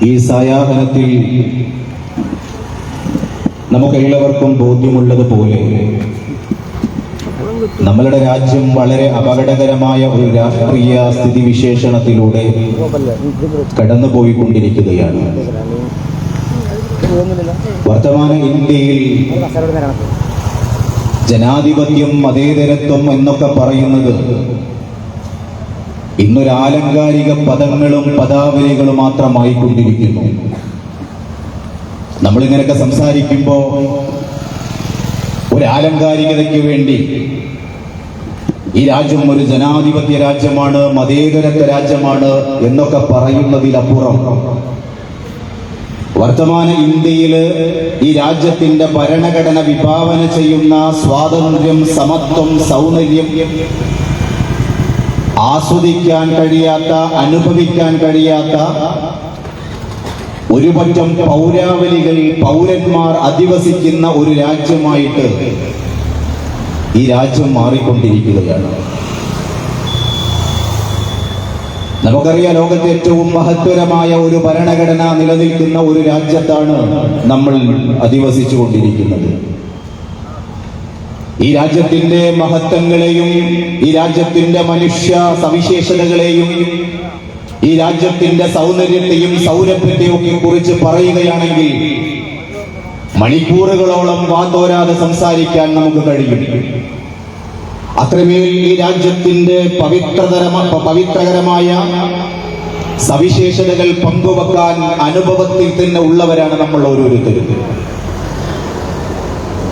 ഈ സായാഹ്നത്തിൽ നമുക്കെല്ലാവർക്കും ബോധ്യമുള്ളതുപോലെ നമ്മളുടെ രാജ്യം വളരെ അപകടകരമായ ഒരു രാഷ്ട്രീയ സ്ഥിതിവിശേഷണത്തിലൂടെ കടന്നുപോയിക്കൊണ്ടിരിക്കുകയാണ്. വർത്തമാന ഇന്ത്യയിൽ ജനാധിപത്യം, മതേതരത്വം എന്നൊക്കെ പറയുന്നത് ഇന്നൊരു ആലങ്കാരിക പദങ്ങളും പദാവലികളും മാത്രമായിക്കൊണ്ടിരിക്കുന്നു. നമ്മളിങ്ങനെയൊക്കെ സംസാരിക്കുമ്പോൾ ഒരു ആലങ്കാരികതയ്ക്ക് വേണ്ടി ഈ രാജ്യം ഒരു ജനാധിപത്യ രാജ്യമാണ്, മതേതരത്വ രാജ്യമാണ് എന്നൊക്കെ പറയുന്നതിലപ്പുറം വർത്തമാന ഇന്ത്യയില് ഈ രാജ്യത്തിന്റെ ഭരണഘടന വിഭാവന ചെയ്യുന്ന സ്വാതന്ത്ര്യം, സമത്വം, സൗന്ദര്യം ആസ്വദിക്കാൻ കഴിയാത്ത, അനുഭവിക്കാൻ കഴിയാത്ത ഒരുപറ്റം പൗരാവലികൾ, പൗരന്മാർ അധിവസിക്കുന്ന ഒരു രാജ്യമായിട്ട് ഈ രാജ്യം മാറിക്കൊണ്ടിരിക്കുകയാണ്. നമുക്കറിയാം, ലോകത്തെ ഏറ്റവും മഹത്തരമായ ഒരു ഭരണഘടന നിലനിൽക്കുന്ന ഒരു രാജ്യത്താണ് നമ്മൾ അധിവസിച്ചു കൊണ്ടിരിക്കുന്നത്. ഈ രാജ്യത്തിന്റെ മഹത്വങ്ങളെയും ഈ രാജ്യത്തിന്റെ മനുഷ്യ സവിശേഷതകളെയും ഈ രാജ്യത്തിന്റെ സൗന്ദര്യത്തെയും സൗരഭ്യത്തെയും ഒക്കെ കുറിച്ച് പറയുകയാണെങ്കിൽ മണിക്കൂറുകളോളം വാതോരാതെ സംസാരിക്കാൻ നമുക്ക് കഴിയും. അത്രമേൽ ഈ രാജ്യത്തിന്റെ പവിത്രകരമായ സവിശേഷതകൾ പങ്കുവെക്കാൻ അനുഭവത്തിൽ തന്നെ ഉള്ളവരാണ് നമ്മൾ ഓരോരുത്തരും.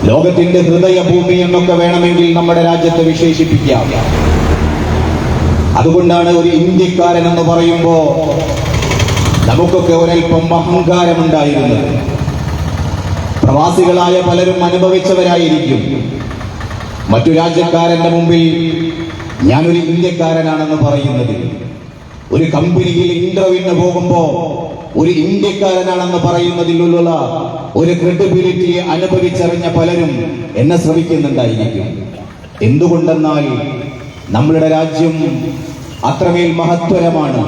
ലോകത്തിന്റെ ഹൃദയഭൂമി എന്നൊക്കെ വേണമെങ്കിൽ നമ്മുടെ രാജ്യത്തെ വിശേഷിപ്പിക്കാം. അതുകൊണ്ടാണ് ഒരു ഇന്ത്യക്കാരൻ എന്ന് പറയുമ്പോൾ നമുക്കൊക്കെ ഒരൽപ്പം അഹങ്കാരമുണ്ടായിരുന്നത്. പ്രവാസികളായ പലരും അനുഭവിച്ചവരായിരിക്കും. മറ്റു രാജ്യക്കാരന്റെ മുമ്പിൽ ഞാനൊരു ഇന്ത്യക്കാരനാണെന്ന് പറയുന്നത്. ഒരു കമ്പനിയിൽ ഇന്റർവ്യൂവിന് പോകുമ്പോ ഒരു ഇന്ത്യക്കാരനാണെന്ന് പറയുന്നതിലുള്ള ഒരു ക്രെഡിബിലിറ്റി അനുഭവിച്ചറിഞ്ഞ പലരും എന്നെ ശ്രമിക്കുന്നുണ്ടായിരിക്കും. എന്തുകൊണ്ടെന്നാൽ നമ്മളുടെ രാജ്യം അത്രമേൽ മഹത്വരമാണ്.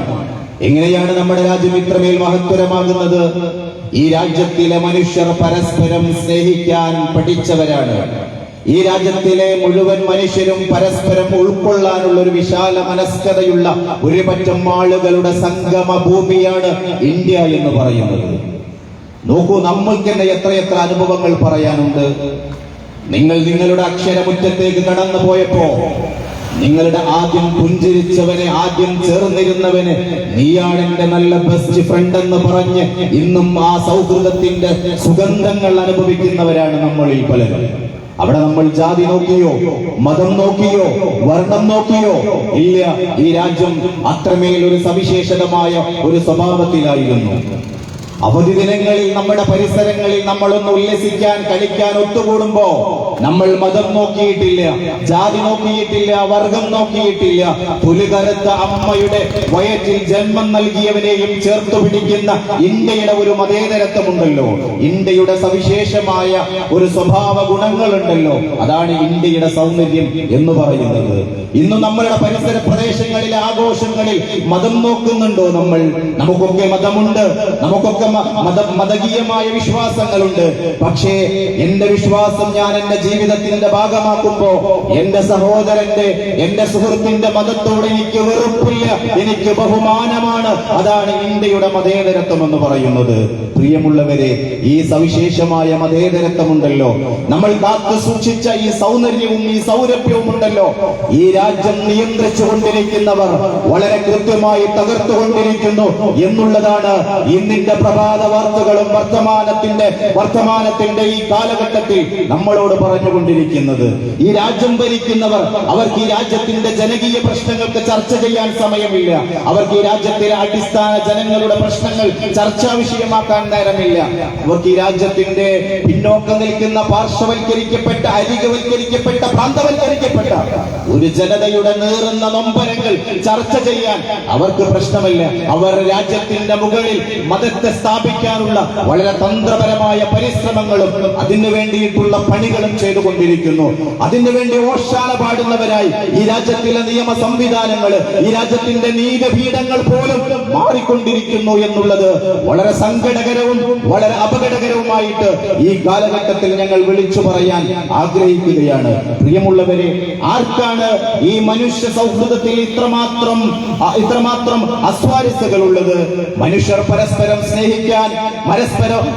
എങ്ങനെയാണ് നമ്മുടെ രാജ്യം ഇത്രമേൽ മഹത്വരമാകുന്നത്? ഈ രാജ്യത്തിലെ മനുഷ്യർ പരസ്പരം സ്നേഹിക്കാൻ പഠിച്ചവരാണ്. ഈ രാജ്യത്തിലെ മുഴുവൻ മനുഷ്യരും പരസ്പരം ഉൾക്കൊള്ളാനുള്ള ഒരു വിശാല മനസ്കതയുള്ള ഒരു പറ്റം ആളുകളുടെ സംഗമ ഭൂമിയാണ് ഇന്ത്യ എന്ന് പറയുന്നത്. നോക്കൂ, നമ്മൾക്ക് തന്നെ എത്രയെത്ര അനുഭവങ്ങൾ പറയാനുണ്ട്. നിങ്ങളുടെ അക്ഷരമുറ്റത്തേക്ക് കടന്നു പോയപ്പോ നിങ്ങളുടെ ആദ്യം പുഞ്ചിരിച്ചവനെ, ആദ്യം ചേർന്നിരുന്നവന് നീയാണ് എന്റെ നല്ല ബെസ്റ്റ് ഫ്രണ്ട് എന്ന് പറഞ്ഞ് ഇന്നും ആ സൗഹൃദത്തിന്റെ സുഗന്ധങ്ങൾ അനുഭവിക്കുന്നവരാണ് നമ്മളിൽ പലരും. അവിടെ നമ്മൾ ജാതി നോക്കിയോ, മതം നോക്കിയോ, വർണ്ണം നോക്കിയോ? ഇല്ല. ഈ രാജ്യം അത്രമേൽ ഒരു സവിശേഷതമായ ഒരു സ്വഭാവത്തിലായിരുന്നു. അവധി ദിനങ്ങളിൽ നമ്മുടെ പരിസരങ്ങളിൽ നമ്മളൊന്ന് ഉല്ലസിക്കാൻ, കളിക്കാൻ ഒത്തുകൂടുമ്പോ നമ്മൾ മതം നോക്കിയിട്ടില്ല, ജാതി നോക്കിയിട്ടില്ല, വർഗം നോക്കിയിട്ടില്ല. പുലികരത്ത അമ്മയുടെ വയറ്റിൽ ജന്മം നൽകിയവനെയും ചേർത്തു പിടിക്കുന്ന ഇന്ത്യയുടെ ഒരു മതേതരത്വമുണ്ടല്ലോ, ഇന്ത്യയുടെ സവിശേഷമായ ഒരു സ്വഭാവ ഗുണങ്ങളുണ്ടല്ലോ. അതാണ് ഇന്ത്യയുടെ സൗന്ദര്യം എന്ന് പറയുന്നത്. ഇന്ന് നമ്മളുടെ പരിസര പ്രദേശങ്ങളിലെ ആഘോഷങ്ങളിൽ മതം നോക്കുന്നുണ്ടോ നമ്മൾ? നമുക്കൊക്കെ മതമുണ്ട്, നമുക്കൊക്കെ മതകീയമായ വിശ്വാസങ്ങളുണ്ട്. പക്ഷേ എന്റെ വിശ്വാസം ഞാൻ എന്റെ ജീവിതത്തിന്റെ ഭാഗമാക്കുമ്പോ എന്റെ സഹോദരന്റെ, എന്റെ സുഹൃത്തിന്റെ മതത്തോട് എനിക്ക് വെറുപ്പില്ല, എനിക്ക് ബഹുമാനമാണ്. അതാണ് ഇന്ത്യയുടെ മതേതരത്വം എന്ന് പറയുന്നത്. പ്രിയമുള്ളവരെ, ഈ സവിശേഷമായ മതേതരത്വമുണ്ടല്ലോ, നമ്മൾ കാത്തു സൂക്ഷിച്ച ഈ സൗന്ദര്യവും ഈ സൗരഭ്യവും ഉണ്ടല്ലോ, ഈ രാജ്യം നിയന്ത്രിച്ചു കൊണ്ടിരിക്കുന്നവർ വളരെ കൃത്യമായി തകർത്തുകൊണ്ടിരിക്കുന്നു എന്നുള്ളതാണ് ഇന്നിന്റെ പ്രഭാത വാർത്തകളും വർത്തമാനത്തിന്റെ ഈ കാലഘട്ടത്തിൽ നമ്മളോട് പറഞ്ഞുകൊണ്ടിരിക്കുന്നത്. ഈ രാജ്യം ഭരിക്കുന്നവർ, അവർക്ക് ഈ രാജ്യത്തിന്റെ ജനകീയ പ്രശ്നങ്ങൾക്ക് ചർച്ച ചെയ്യാൻ സമയമില്ല. അവർക്ക് ഈ രാജ്യത്തിലെ അടിസ്ഥാന ജനങ്ങളുടെ പ്രശ്നങ്ങൾ ചർച്ചാ വിഷയമാക്കാൻ നേരമില്ല. അവർക്ക് ഈ രാജ്യത്തിന്റെ പിന്നോക്കം നിൽക്കുന്ന പാർശ്വവൽക്കരിക്കപ്പെട്ട, അരികവൽക്കരിക്കപ്പെട്ട, പ്രാന്തവൽക്കരിക്കപ്പെട്ട ഒരു ജനതയുടെ നേറുന്ന നൊമ്പരങ്ങൾ ചർച്ച ചെയ്യാൻ അവർക്ക് പ്രശ്നമില്ല. അവർ രാജ്യത്തിന്റെ മുകളിൽ മതത്തെ സ്ഥാപിക്കാനുള്ള വളരെ തന്ത്രപരമായ പരിശ്രമങ്ങളും അതിനു വേണ്ടിയിട്ടുള്ള പണികളും ചെയ്തുകൊണ്ടിരിക്കുന്നു. അതിനുവേണ്ടി ഓശാന പാടുന്നവരായി ഈ രാജ്യത്തിലെ നിയമ സംവിധാനങ്ങൾ, ഈ രാജ്യത്തിന്റെ നീതിപീഠങ്ങൾ പോലും മാറിക്കൊണ്ടിരിക്കുന്നു എന്നുള്ളത് വളരെ സങ്കടകരവും വളരെ അപകടകരവുമായിട്ട് ഈ കാലഘട്ടത്തിൽ ഞങ്ങൾ വിളിച്ചു പറയാൻ ആഗ്രഹിക്കുകയാണ്. പ്രിയമുള്ളവരെ, ആർക്കാണ് ഈ മനുഷ്യ സൗഹൃദത്തിൽ ഇത്രമാത്രം അസ്വാരസ്യതകൾ ഉള്ളത്? മനുഷ്യർ പരസ്പരം സ്നേഹിക്കാൻ,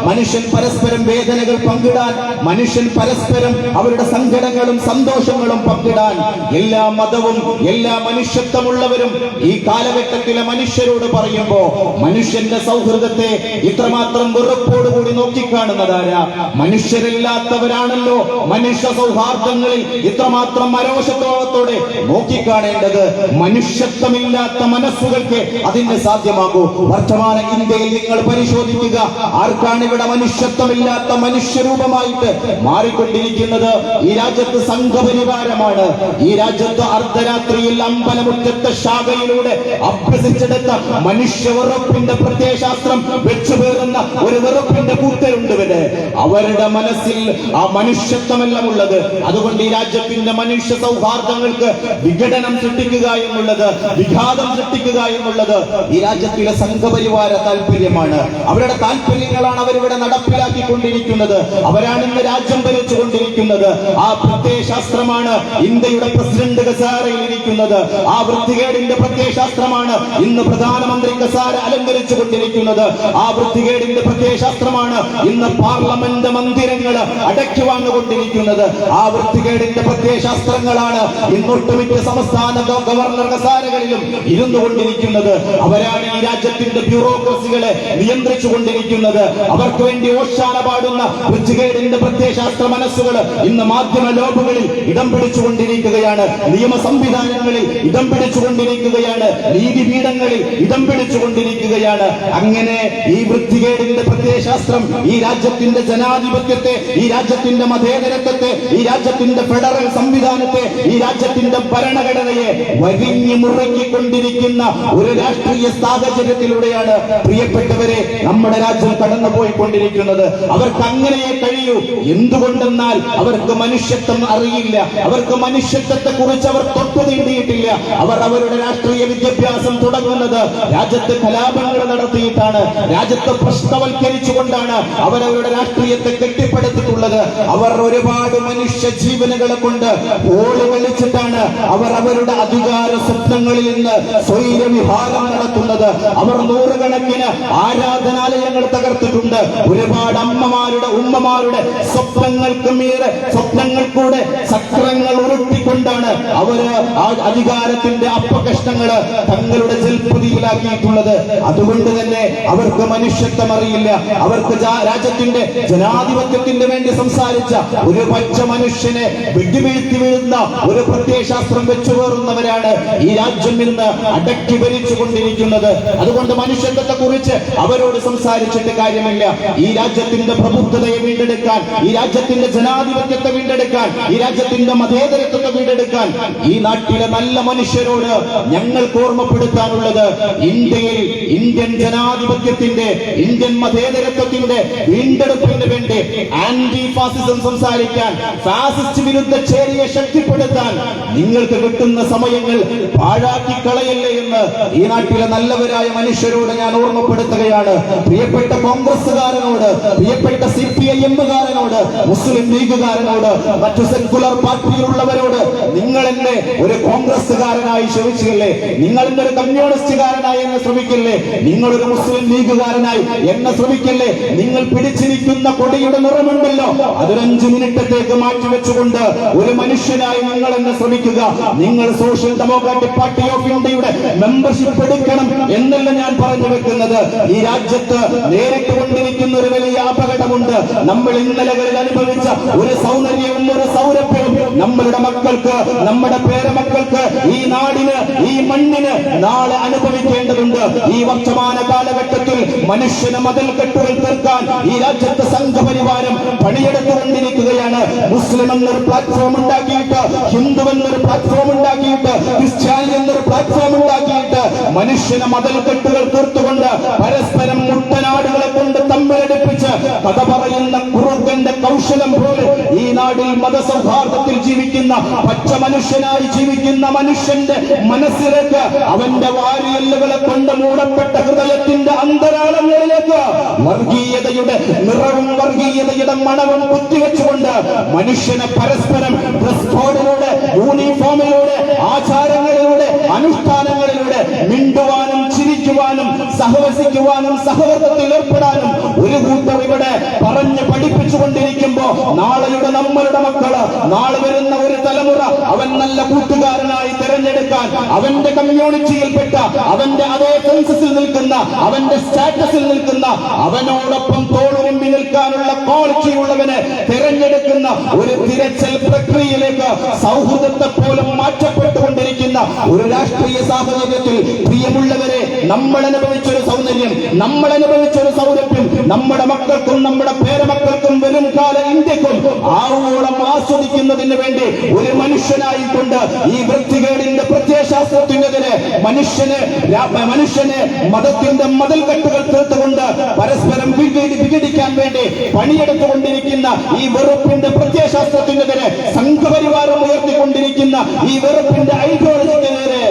മനുഷ്യൻ പരസ്പരം വേദനകൾ പങ്കിടാൻ, മനുഷ്യൻ പരസ്പരം അവരുടെ സങ്കടങ്ങളും സന്തോഷങ്ങളും പങ്കിടാൻ എല്ലാ മതവും എല്ലാ മനുഷ്യത്വമുള്ളവരും ഈ കാലഘട്ടത്തിലെ മനുഷ്യരോട് പറയുമ്പോ മനുഷ്യന്റെ സൗഹൃദത്തെ ഇത്രമാത്രം വെറുപ്പോടുകൂടി നോക്കിക്കാണുന്നതാരാ? മനുഷ്യരില്ലാത്തവരാണല്ലോ മനുഷ്യ സൗഹാർദ്ദങ്ങളിൽ ഇത്രമാത്രം അരോഷത്തോടെ നോക്കിക്കാണേണ്ടത്. മനുഷ്യത്വമില്ലാത്ത മനസ്സുകൾക്ക് അതിന് സാധ്യമാകൂ. വർത്തമാന ഇന്ത്യയിൽ നിങ്ങൾ പരിശോധിക്കുക, ആർക്കാണ് ഇവിടെ മനുഷ്യത്വമില്ലാത്ത മനുഷ്യരൂപമായിട്ട് മാറിക്കൊണ്ടിരിക്കുന്നത്? ഈ രാജ്യത്ത് സംഘപരിവാരമാണ്. ഈ രാജ്യത്ത് അർദ്ധരാത്രിയിൽ അമ്പലമുറ്റത്തെ ശാഖയിലൂടെ അഭ്യസിച്ചെടുത്ത മനുഷ്യ വെറുപ്പിന്റെ പ്രത്യയശാസ്ത്രം വെച്ചുപേറുന്ന ഒരു വെറുപ്പിന്റെ കൂട്ടരുണ്ട് ഇവര്. അവരുടെ മനസ്സിൽ ആ മനുഷ്യത്വമെല്ലാം ഉള്ളത്. അതുകൊണ്ട് ഈ രാജ്യത്തിന്റെ മനുഷ്യ സൗഹാർദ്ദങ്ങൾക്ക് വിഘടനം സൃഷ്ടിക്കുക എന്നുള്ളത്, വിഘാതം സൃഷ്ടിക്കുക എന്നുള്ളത് ഈ രാജ്യത്തിലെ സംഘപരിവാര താല്പര്യമാണ്. അവരുടെ താല്പര്യങ്ങളാണ് അവരിവിടെ നടപ്പിലാക്കിക്കൊണ്ടിരിക്കുന്നത്. അവരാണ് ഇന്ന് രാജ്യം ഭരിച്ചുകൊണ്ടിരിക്കുന്നത്. ആ പ്രത്യയശാസ്ത്രമാണ് ഇന്ത്യയുടെ പ്രസിഡന്റ് കസാരയിൽ ഇരിക്കുന്നത്. ആ വൃത്തികേടിന്റെ പ്രത്യയശാസ്ത്രമാണ് ഇന്ന് പ്രധാനമന്ത്രി കസാര അലങ്കരിച്ചു കൊണ്ടിരിക്കുന്നത്. ആ വൃത്തികേടിന്റെ പ്രത്യയശാസ്ത്രമാണ് ഇന്ന് പാർലമെന്റ് മന്ദിരങ്ങൾ അടക്കി വാങ്ങുകൊണ്ടിരിക്കുന്നത്. ആ വൃത്തികേടിന്റെ പ്രത്യയശാസ്ത്രങ്ങളാണ് ഇന്നൊട്ടുമിക്ക സംസ്ഥാന ഗവർണർ കസാരകളിലും ഇരുന്നു കൊണ്ടിരിക്കുന്നത്. അവരാണ് ഈ രാജ്യത്തിന്റെ ബ്യൂറോക്രസികളെ നിയന്ത്രിച്ചു കൊണ്ടിരിക്കുന്നത്. അവർക്ക് വേണ്ടി ഓശാന പാടുന്ന വൃത്തികേടിന്റെ പ്രത്യയശാസ്ത്ര മനസ്സുകൾ ഇന്ന് മാധ്യമ ലോബുകളിൽ ഇടം പിടിച്ചുകൊണ്ടിരിക്കുകയാണ്. നിയമ സംവിധാനങ്ങളിൽ ഇടം പിടിച്ചുകൊണ്ടിരിക്കുകയാണ്. നീതിപീഠങ്ങളിൽ ഇടം പിടിച്ചുകൊണ്ടിരിക്കുകയാണ്. അങ്ങനെ ഈ വൃത്തികേടിന്റെ പ്രത്യയശാസ്ത്രം ഈ രാജ്യത്തിന്റെ ജനാധിപത്യത്തെ, ഈ രാജ്യത്തിന്റെ മതേതരത്വത്തെ, ഈ രാജ്യത്തിന്റെ ഫെഡറൽ സംവിധാനത്തെ, ഈ രാജ്യത്തിന്റെ ഭരണഘടനയെ വരിഞ്ഞു മുറുക്കിക്കൊണ്ടിരിക്കുന്ന ഒരു രാഷ്ട്രീയ സാഹചര്യത്തിലൂടെയാണ് പ്രിയപ്പെട്ടവരെ നമ്മുടെ രാജ്യം കടന്നുപോയിക്കൊണ്ടിരിക്കുന്നത്. അവർക്ക് അങ്ങനെയേ കഴിയൂ. എന്തുകൊണ്ടെന്നാൽ അവർക്ക് മനുഷ്യത്വം അറിയില്ല. അവർക്ക് മനുഷ്യത്വത്തെ കുറിച്ച് അവർ തൊട്ടു തീണ്ടിയിട്ടില്ല. അവർ അവരുടെ രാഷ്ട്രീയ വിദ്യാഭ്യാസം തുടങ്ങുന്നത് രാജ്യത്ത് കലാപങ്ങൾ നടത്തിയിട്ടാണ്, രാജ്യത്തെ പ്രശ്നവൽക്കരിച്ചുകൊണ്ടാണ് അവരവരുടെ രാഷ്ട്രീയത്തെ കെട്ടിപ്പടുത്തിട്ടുള്ളത്. അവർ ഒരുപാട് മനുഷ്യ ജീവനുകളെ കൊണ്ട് ഓളി കളിച്ചിട്ടാണ് അവർ അവരുടെ അധികാര സ്വപ്നങ്ങളിൽ നിന്ന് സ്വൈരവിഹാരം നടത്തുന്നത്. അവർ നൂറുകണക്കിന് ആരാധനാലയങ്ങൾ തകർത്തിട്ടുണ്ട്. ഒരുപാട് അമ്മമാരുടെ ഉമ്മമാരുടെ സ്വപ്നങ്ങൾക്ക് മീറെ സ്വപ്നങ്ങൾക്കൂടെ ചക്രങ്ങൾ ഉരുട്ടിക്കൊണ്ടാണ് അവര് ആ അധികാരത്തിന്റെ അപ്പകഷ്ണങ്ങള് തങ്ങളുടെ ജൽപ്പതിയിലാക്കിയിട്ടുള്ളത്. അതുകൊണ്ട് തന്നെ അവർക്ക് മനുഷ്യത്വം അറിയില്ല. അവർക്ക് രാജ്യത്തിന്റെ ജനാധിപത്യത്തിന് വേണ്ടി സംസാരിച്ച ഒരു പച്ച മനുഷ്യനെ വെടിവീഴ്ത്തി വീഴുന്ന ഒരു പ്രത്യയശാസ്ത്രം വെച്ചുകേറുന്നവരാണ് ഈ രാജ്യം ഇന്ന് അടക്കി ഭരിച്ചുകൊണ്ടിരിക്കുന്നത്. അതുകൊണ്ട് മനുഷ്യത്വത്തെ കുറിച്ച് അവരോട് സംസാരിച്ചിട്ട് കാര്യമില്ല. ഈ രാജ്യത്തിന്റെ പ്രബുദ്ധതയെ വീണ്ടെടുക്കാൻ, ഈ രാജ്യത്തിന്റെ ജനാധിപത്യത്തെ വീണ്ടെടുക്കാൻ, ഈ രാജ്യത്തിന്റെ മതേതരത്വത്തെ വീണ്ടെടുക്കാൻ ഈ നാട്ടിലെ നല്ല മനുഷ്യരോട് ഞങ്ങൾക്ക് ഓർമ്മപ്പെടുത്താനുള്ളത്, ഇന്ത്യയിൽ ഇന്ത്യൻ ജനാധിപത്യത്തിന്റെ, ഇന്ത്യൻ മതേതരത്വത്തിന്റെ വീണ്ടെടുപ്പിന് വേണ്ടി ആന്റി ഫാസിസം സംസാരിക്കാൻ, ഫാസിസ്റ്റ് വിരുദ്ധ ചേരിയെ ശക്തിപ്പെടുത്താൻ നിങ്ങൾക്ക് കിട്ടുന്ന സമയങ്ങൾ പാഴാക്കി കളയല്ലേ എന്ന് ഈ നാട്ടിലെ നല്ലവരായ മനുഷ്യരോട് ഞാൻ ഓർമ്മപ്പെടുത്തുകയാണ്. പ്രിയപ്പെട്ട കോൺഗ്രസുകാരനോട്, പ്രിയപ്പെട്ട CPIM-കാരനോട്, മുസ്ലിം ലീഗുകാരനോട്, മറ്റു സെക്കുലർ പാർട്ടിയിലുള്ളവരോട്, നിങ്ങൾ എന്നെ ഒരു കോൺഗ്രസുകാരനായി ശ്രമിച്ചില്ലേ? നിങ്ങൾ എന്നെ ഒരു കമ്മ്യൂണിസ്റ്റുകാരനായി എന്നെ ശ്രമിക്കില്ലേ? നിങ്ങളൊരു മുസ്ലിം ലീഗുകാരനായി എന്നെ ശ്രമിക്കില്ലേ? നിങ്ങൾ പിടിച്ചിരിക്കുന്ന കൊടിയുടെ നിറമുണ്ടല്ലോ, അതൊരു 5 മിനിറ്റത്തേക്ക് മാറ്റിവെച്ചുകൊണ്ട് ഒരു മനുഷ്യനായി നിങ്ങൾ എന്നെ ശ്രമിക്കുക. നിങ്ങൾ സോഷ്യൽ ഡെമോക്രാറ്റിക് പാർട്ടി ഓഫ് ഇന്ത്യയുടെ മെമ്പർഷിപ്പ് എടുക്കണം എന്നല്ല ഞാൻ പറഞ്ഞു വെക്കുന്നത്. ഈ രാജ്യത്ത് നേരിട്ട് കൊണ്ടിരിക്കുന്ന ഒരു വലിയ അപകടമുണ്ട്. നമ്മൾ ഇന്നലകളിൽ അനുഭവിച്ച ഒരു സൗന്ദര്യവും ഒരു സൗരഭ്യവും നമ്മളുടെ മക്കൾക്ക്, നമ്മുടെ പേരമക്കൾക്ക്, ഈ നാടിന്, ഈ മണ്ണിന് നാളെ അനുഭവിക്കേണ്ടതുണ്ട്. ഈ വർത്തമാന കാലഘട്ടത്തിൽ മനുഷ്യനെ മതിൽ കെട്ടുകൾ തീർക്കാൻ ഈ രാജ്യത്തെ സംഘപരിവാരം പണിയെടുത്തുകൊണ്ടിരിക്കുകയാണ്. മുസ്ലിം എന്നൊരു പ്ലാറ്റ്ഫോം ഉണ്ടാക്കിയിട്ട്, ഹിന്ദു എന്നൊരു പ്ലാറ്റ്ഫോം ഉണ്ടാക്കിയിട്ട്, ക്രിസ്ത്യാനി എന്നൊരു പ്ലാറ്റ്ഫോം ഉണ്ടാക്കിയിട്ട് മനുഷ്യനെ മതിൽ കെട്ടുകൾ തീർത്തുകൊണ്ട് പരസ്പരം മുട്ടനാടുകളെ കൊണ്ട് തമ്മിലടിപ്പിച്ച് കഥ പറയുന്ന കുറുക്കന്റെ കൗശലം പോലെ ഈ നാടിൽ മതസൗഹാർദ്ദത്തിൽ ജീവിക്കുന്ന പച്ച മനുഷ്യനായി ജീവിക്കുന്ന മനുഷ്യന്റെ മനസ്സിലേക്ക്, അവന്റെ വാരിയല്ലുകളെ കൊണ്ട് മൂടപ്പെട്ട ഹൃദയത്തിന്റെ അന്തരാളങ്ങളിലേക്ക് വർഗീയതയുടെ നിറവും വർഗീയതയുടെ മണവും കുത്തിവെച്ചുകൊണ്ട് മനുഷ്യനെ പരസ്പരം ഡ്രസ് കോഡിലൂടെ, യൂണിഫോമിലൂടെ, ആചാരങ്ങളിലൂടെ, അനുഷ്ഠാനങ്ങളിലൂടെ മിണ്ടുവാനും ചിരിക്കുവാനും സഹവസിക്കുവാനും സഹവർഗത്തിൽ ഏർപ്പെടാനും ഒരു കൂട്ടർ ഇവിടെ പറഞ്ഞ് പഠിപ്പിച്ചുകൊണ്ടിരിക്കുമ്പോ നാളെയുടെ നമ്മളുടെ മക്കള്, നാളെ വരുന്ന ഒരു തലമുറ അവൻ നല്ല കൂട്ടുകാരനായി തിരഞ്ഞെടുക്കാൻ, അവന്റെ കമ്മ്യൂണിറ്റിയിൽപ്പെട്ട, അവന്റെ അതേ സെൻസസിൽ നിൽക്കുന്ന, അവന്റെ സ്റ്റാറ്റസിൽ നിൽക്കുന്ന, അവനോടൊപ്പം തോളുരുമ്പി നിൽക്കാനുള്ള ക്വാളിറ്റി ഉള്ളവനെ തിരഞ്ഞെടുക്കുന്ന ഒരു തിരച്ചിൽ പ്രക്രിയയിലേക്ക് സൗഹൃദത്തെ പോലും മാറ്റപ്പെട്ടുകൊണ്ടിരിക്കുന്ന ഒരു രാഷ്ട്രീയ സാഹചര്യത്തിൽ പ്രിയമുള്ളവരെ, നമ്മൾ അനുഭവിച്ചൊരു സൗന്ദര്യം, നമ്മൾ അനുഭവിച്ചൊരു സൗരഭ്യം നമ്മുടെ മക്കൾക്കും നമ്മുടെ പേരമക്കൾക്കും വരും കാല ഇന്ത്യക്കും ആവോളം ആസ്വദിക്കുന്നതിന് വേണ്ടി ഒരു മനുഷ്യനായിക്കൊണ്ട് ഈ വൃത്തികേടിന്റെ പ്രത്യയശാസ്ത്രത്തിനെതിരെ മനുഷ്യനെ മതത്തിന്റെ മതിൽ കെട്ടുകൾ തീർത്തുകൊണ്ട് പരസ്പരം വിഘടിക്കാൻ വേണ്ടി പണിയെടുത്തുകൊണ്ടിരിക്കുന്ന ഈ വെറുപ്പിന്റെ പ്രത്യയശാസ്ത്രത്തിനെതിരെ സംഘപരിവാരം ഉയർത്തിക്കൊണ്ടിരിക്കുന്ന ഈ വെറുപ്പിന്റെ ഐഡിയോളജിക്കെതിരെ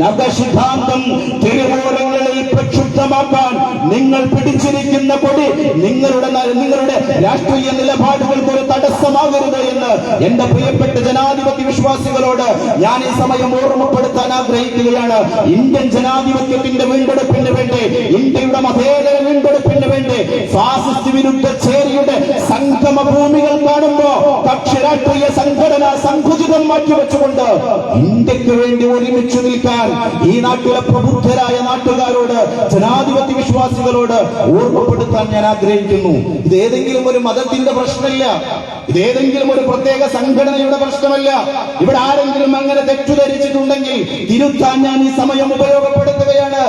നഖശിഖാന്തം തിരുവോരങ്ങളിൽ പ്രക്ഷുബ്ധമാക്കാൻ നിങ്ങൾ പിടിച്ചിരിക്കുന്ന കൊടി നിങ്ങളുടെ രാഷ്ട്രീയ നിലപാടുകൾക്ക് ഒരു തടസ്സമാകരുത് എന്ന് എന്റെ പ്രിയപ്പെട്ട ജനാധിപത്യ വിശ്വാസികളോട് ഞാൻ ഈ സമയം ഓർമ്മപ്പെടുത്താൻ ആഗ്രഹിക്കുകയാണ്. ഇന്ത്യൻ ജനാധിപത്യത്തിന്റെ വീണ്ടെടുപ്പിന് വേണ്ടി, ഇന്ത്യയുടെ മതേതര വീണ്ടെടുപ്പിന് വേണ്ടി ഫാസിസ്റ്റ് വിരുദ്ധ ചേരിയുടെ സംഗമ ഭൂമികൾ കാണുമ്പോ കക്ഷി രാഷ്ട്രീയ സംഘടന സങ്കുചിതം മാറ്റിവെച്ചുകൊണ്ട് ഇന്ത്യക്ക് വേണ്ടി ഒരുമിച്ച് നിൽക്കാൻ ഈ നാട്ടിലെ പ്രബുദ്ധരായ നാട്ടുകാരോട്, ജനാധിപത്യ വിശ്വാസികളോട് ഓർമ്മപ്പെടുത്താൻ ഞാൻ ആഗ്രഹിക്കുന്നു. ഇത് ഏതെങ്കിലും ഒരു മതത്തിന്റെ പ്രശ്നമല്ല, ഇത് ഏതെങ്കിലും ഒരു പ്രത്യേക സംഘടനയുടെ പ്രശ്നമല്ല. ഇവിടെ ആരെങ്കിലും അങ്ങനെ തെറ്റുധരിച്ചിട്ടുണ്ടെങ്കിൽ തിരുത്താൻ ഞാൻ ഈ സമയം ഉപയോഗപ്പെടുത്തുകയാണ്.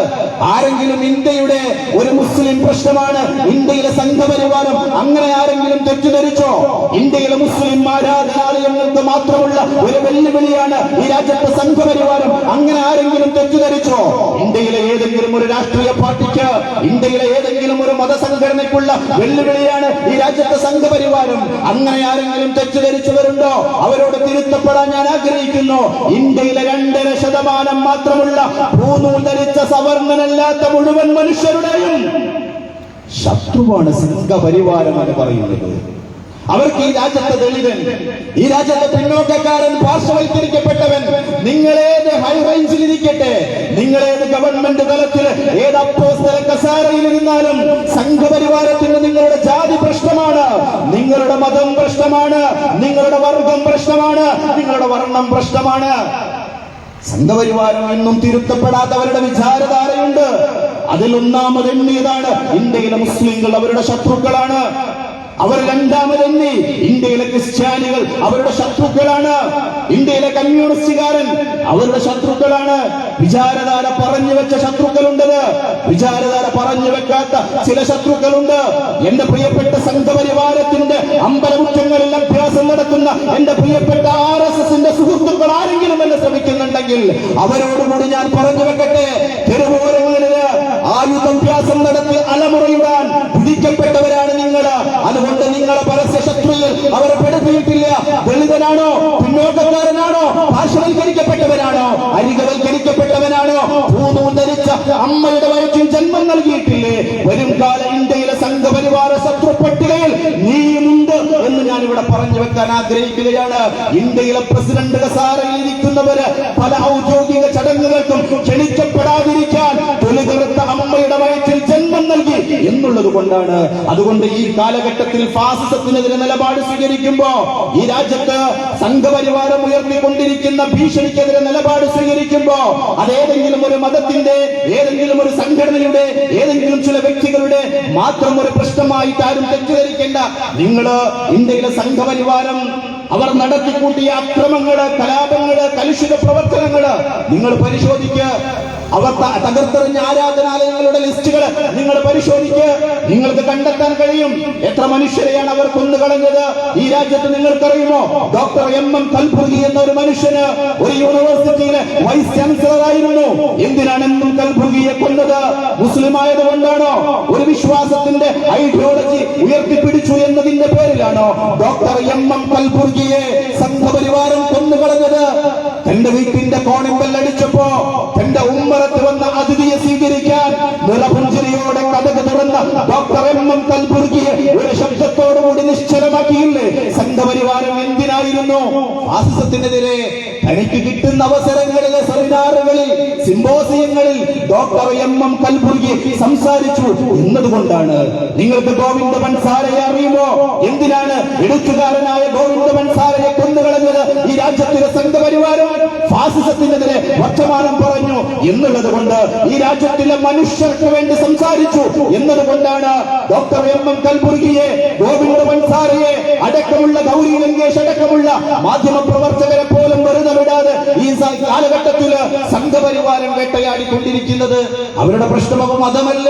ആരെങ്കിലും ഇന്ത്യയുടെ ഒരു മുസ്ലിം പ്രശ്നമാണ്, ഇന്ത്യയിലെ സംഘപരിവാരം, അങ്ങനെ ആരെങ്കിലും തെറ്റുധരിച്ചോ? ഇന്ത്യയിലെ മുസ്ലിം ആരാധനാലയങ്ങൾക്ക് മാത്രമുള്ള ഒരു വെല്ലുവിളിയാണ് ഈ രാജ്യത്തെ സംഘപരിവാരം, അങ്ങനെ ആരെങ്കിലും തെറ്റുധരിച്ചോ? ഇന്ത്യയിലെ ഏതെങ്കിലും ഒരു രാഷ്ട്രീയ പാർട്ടിക്ക്, ഇന്ത്യയിലെ ഏതെങ്കിലും ഒരു മതസംഘടനയ്ക്കുള്ള വെല്ലുവിളിയാണ് ഈ രാജ്യത്തെ സംഘപരിവാരം, അങ്ങനെ ആരെങ്കിലും തെറ്റിദ്ധരിച്ചവരുണ്ടോ? അവരോട് തിരുത്തപ്പെടാൻ ഞാൻ ആഗ്രഹിക്കുന്നു. ഇന്ത്യയിലെ 2.5% മാത്രമുള്ള ഭൂനൂൽ ധരിച്ച സവർണനല്ലാത്ത മുഴുവൻ മനുഷ്യരുടെയും ശത്രുവാണ് സംഘപരിവാരം എന്ന് പറയുന്നത്. അവർക്ക് ഈ രാജ്യത്തെ ദളിതൻ, ഈ രാജ്യത്തെ പിന്നോക്കക്കാരൻ, പാർശ്വവൽക്കരിക്കപ്പെട്ടവൻ, നിങ്ങളേത് ഹൈ റേഞ്ചിലിരിക്കട്ടെ, നിങ്ങളേത് ഗവൺമെന്റ് തലത്തിൽ, ഏത് അപ്പോസ്തല കസാരയിലിരുന്നാലും സംഘപരിവാരത്തിന് നിങ്ങളുടെ ജാതി പ്രശ്നമാണ്, നിങ്ങളുടെ മതം പ്രശ്നമാണ്, നിങ്ങളുടെ വർഗം പ്രശ്നമാണ്, നിങ്ങളുടെ വർണ്ണം പ്രശ്നമാണ്. സംഘപരിവാരം എന്നും തിരുത്തപ്പെടാത്തവരുടെ വിചാരധാരയുണ്ട്. അതിൽ ഒന്നാമത് എണ്ണിയതാണ് ഇന്ത്യയിലെ മുസ്ലിങ്ങൾ അവരുടെ ശത്രുക്കളാണ്. അവർ രണ്ടാമതെണ്ണി ഇന്ത്യയിലെ ക്രിസ്ത്യാനികൾ അവരുടെ ശത്രുക്കളാണ്. ഇന്ത്യയിലെ കമ്മ്യൂണിസ്റ്റുകാരൻ അവരുടെ ശത്രുക്കളാണ്. വിചാരധാര പറഞ്ഞു വെച്ച ശത്രുക്കളുണ്ട്, വിചാരധാര പറഞ്ഞു വെക്കാത്ത ചില ശത്രുക്കളുണ്ട്. എന്റെ പ്രിയപ്പെട്ട സംഘപരിവാരത്തിന്റെ അമ്പലമുറ്റങ്ങളിൽ അഭ്യാസം നടത്തുന്ന എന്റെ പ്രിയപ്പെട്ട RSSന്റെ സുഹൃത്തുക്കൾ ആരെങ്കിലും എന്നെ ശ്രമിക്കുന്നുണ്ടെങ്കിൽ അവരോടുകൂടി ഞാൻ പറഞ്ഞു വെക്കട്ടെ, തെരുവോരങ്ങളില് ആയുധാഭ്യാസം നടത്തി അലമുറയിടാൻ വിധിക്കപ്പെട്ടവരാണ് നിങ്ങൾ. അതുകൊണ്ട് നിങ്ങളെ പരസ്യ ശത്രുവിൽ അവരെ പെടുത്തിയിട്ടില്ല. ദളിതനാണോ, പിന്നോക്കക്കാരനാണോ, പാർശ്വവൽക്കരിക്കപ്പെട്ടവനാണോ, അരികവൽക്കരിക്കപ്പെട്ടവനാണോ, ഭൂനൂൽ ധരിച്ച അമ്മയുടെ വയറ്റിൽ ജന്മം നൽകിയിട്ടില്ലേ? വരും കാല ഇന്ത്യയിലെ സംഘപരിവാര ശത്രു പട്ടികയിൽ നീയുമുണ്ട് എന്ന് ഞാൻ ഇവിടെ പറഞ്ഞു വെക്കാൻ ആഗ്രഹിക്കുകയാണ്. ഇന്ത്യയിലെ പ്രസിഡന്റ് കസാരയിൽ ഇരിക്കുന്നവര് പല ഔദ്യോഗിക ചടങ്ങുകൾക്കും ക്ഷണിക്കപ്പെടാതിരിക്കാൻ തൊലികറുത്ത അമ്മയുടെ വയറ്റിൽ ജന്മം നൽകി എന്നുള്ളത് കൊണ്ടാണ്. അതുകൊണ്ട് ഈ കാലഘട്ടത്തിൽ ഫാസിസത്തിനെതിരെ നിലപാട് സ്വീകരിക്കുമ്പോ, ഈ രാജ്യത്ത് സംഘപരിവാരം ഉയർത്തിക്കൊണ്ടിരിക്കുന്ന ഭീഷണിക്കെതിരെ നിലപാട് സ്വീകരിക്കുമ്പോ, അതേതെങ്കിലും ഒരു മതത്തിന്റെ, ഏതെങ്കിലും ഒരു സംഘടനയുടെ, ഏതെങ്കിലും ചില വ്യക്തികളുടെ മാത്രം ഒരു പ്രശ്നമായിട്ട് ആരും തെറ്റിദ്ധരിക്കേണ്ട. നിങ്ങള് ഇന്ത്യയിലെ സംഘപരിവാരം അവർ നടത്തിക്കൂട്ടിയ അക്രമങ്ങള്, കലാപങ്ങള്, കലുഷിത പ്രവർത്തനങ്ങള് നിങ്ങൾ പരിശോധിക്കുക. അവർ തകർത്തെറിഞ്ഞ ആരാധനാലയങ്ങളുടെ ലിസ്റ്റുകൾ നിങ്ങൾ പരിശോധിക്കുക. പരിശോധിക്ക്, നിങ്ങൾക്ക് കണ്ടെത്താൻ കഴിയും എത്ര മനുഷ്യരെയാണ് അവർ കൊന്നുകളഞ്ഞത്. ഈ രാജ്യത്ത് നിങ്ങൾക്കറിയുമോ, ഡോക്ടർ MM കൽബുർഗി എന്ന ഒരു മനുഷ്യന് ഒരു യൂണിവേഴ്സിറ്റിയിലെ വൈസ് ചാൻസലർ ആയിരുന്നു. എന്തിനാണ് MM കൽബുർഗിയെ കൊന്നത്? മുസ്ലിം ആയതുകൊണ്ടാണോ? ഒരു വിശ്വാസത്തിന്റെ ഐഡിയോളജി ഉയർത്തിപ്പിടിച്ചു എന്നതിന്റെ പേരിലാണോ ഡോക്ടർ MM കൽബുർഗിയെ സംഘപരിവാരം കൊന്നുകളഞ്ഞത്? തന്റെ വീട്ടിന്റെ കോണിൽ ബെല്ലടിച്ചപ്പോ തന്റെ ഉമ്മറത്ത് വന്ന അതിഥിയെ സ്വീകരിക്കാൻ നിറപുഞ്ചിരിയോടെ കഥക് തുറന്ന ഡോക്ടർ MM കൽബുർഗിയെ ഒരു ശബ്ദത്തോടുകൂടി നിശ്ചലമാക്കിയില്ലേ? സംഘപരിവാരം എന്തിനായിരുന്നു? ഫാസിസത്തിനെതിരെ തനിക്ക് കിട്ടുന്ന അവസരങ്ങളിലെ സെമിനാറുകളിൽ, സിംബോസിയങ്ങളിൽ ഡോക്ടർ MM കൽബുർഗി സംസാരിച്ചു എന്നതുകൊണ്ടാണ്. നിങ്ങൾക്ക് ഗോവിന്ദ പൻസാരയെ അറിയുമോ? എന്തിനാണ് എഴുത്തുകാരനായ ഗോവിന്ദ പൻസാരയെ കൊന്നുകളഞ്ഞത്? ഈ രാജ്യത്തിലെ സംഘപരിവാരം ഫാസിസത്തിനെതിരെ വർത്തമാനം പറഞ്ഞു എന്നുള്ളത് കൊണ്ട്, ഈ രാജ്യത്തിലെ മനുഷ്യർക്ക് വേണ്ടി സംസാരിച്ചു എന്നതുകൊണ്ടാണ് ഡോക്ടർ MM കൽബുർഗിയെ, ഗോവിന്ദ പൻസാരയെ അടക്കമുള്ള ഗൗരി ലങ്കേഷ് അടക്കമുള്ള മാധ്യമ പ്രവർത്തകരെ പോലും വെറുതെ വിടാതെ ഈ കാലഘട്ടത്തിൽ സംഘപരിവാരം വേട്ടയാടിക്കൊണ്ടിരിക്കുന്നത്. അവരുടെ പ്രശ്നം മതമല്ല,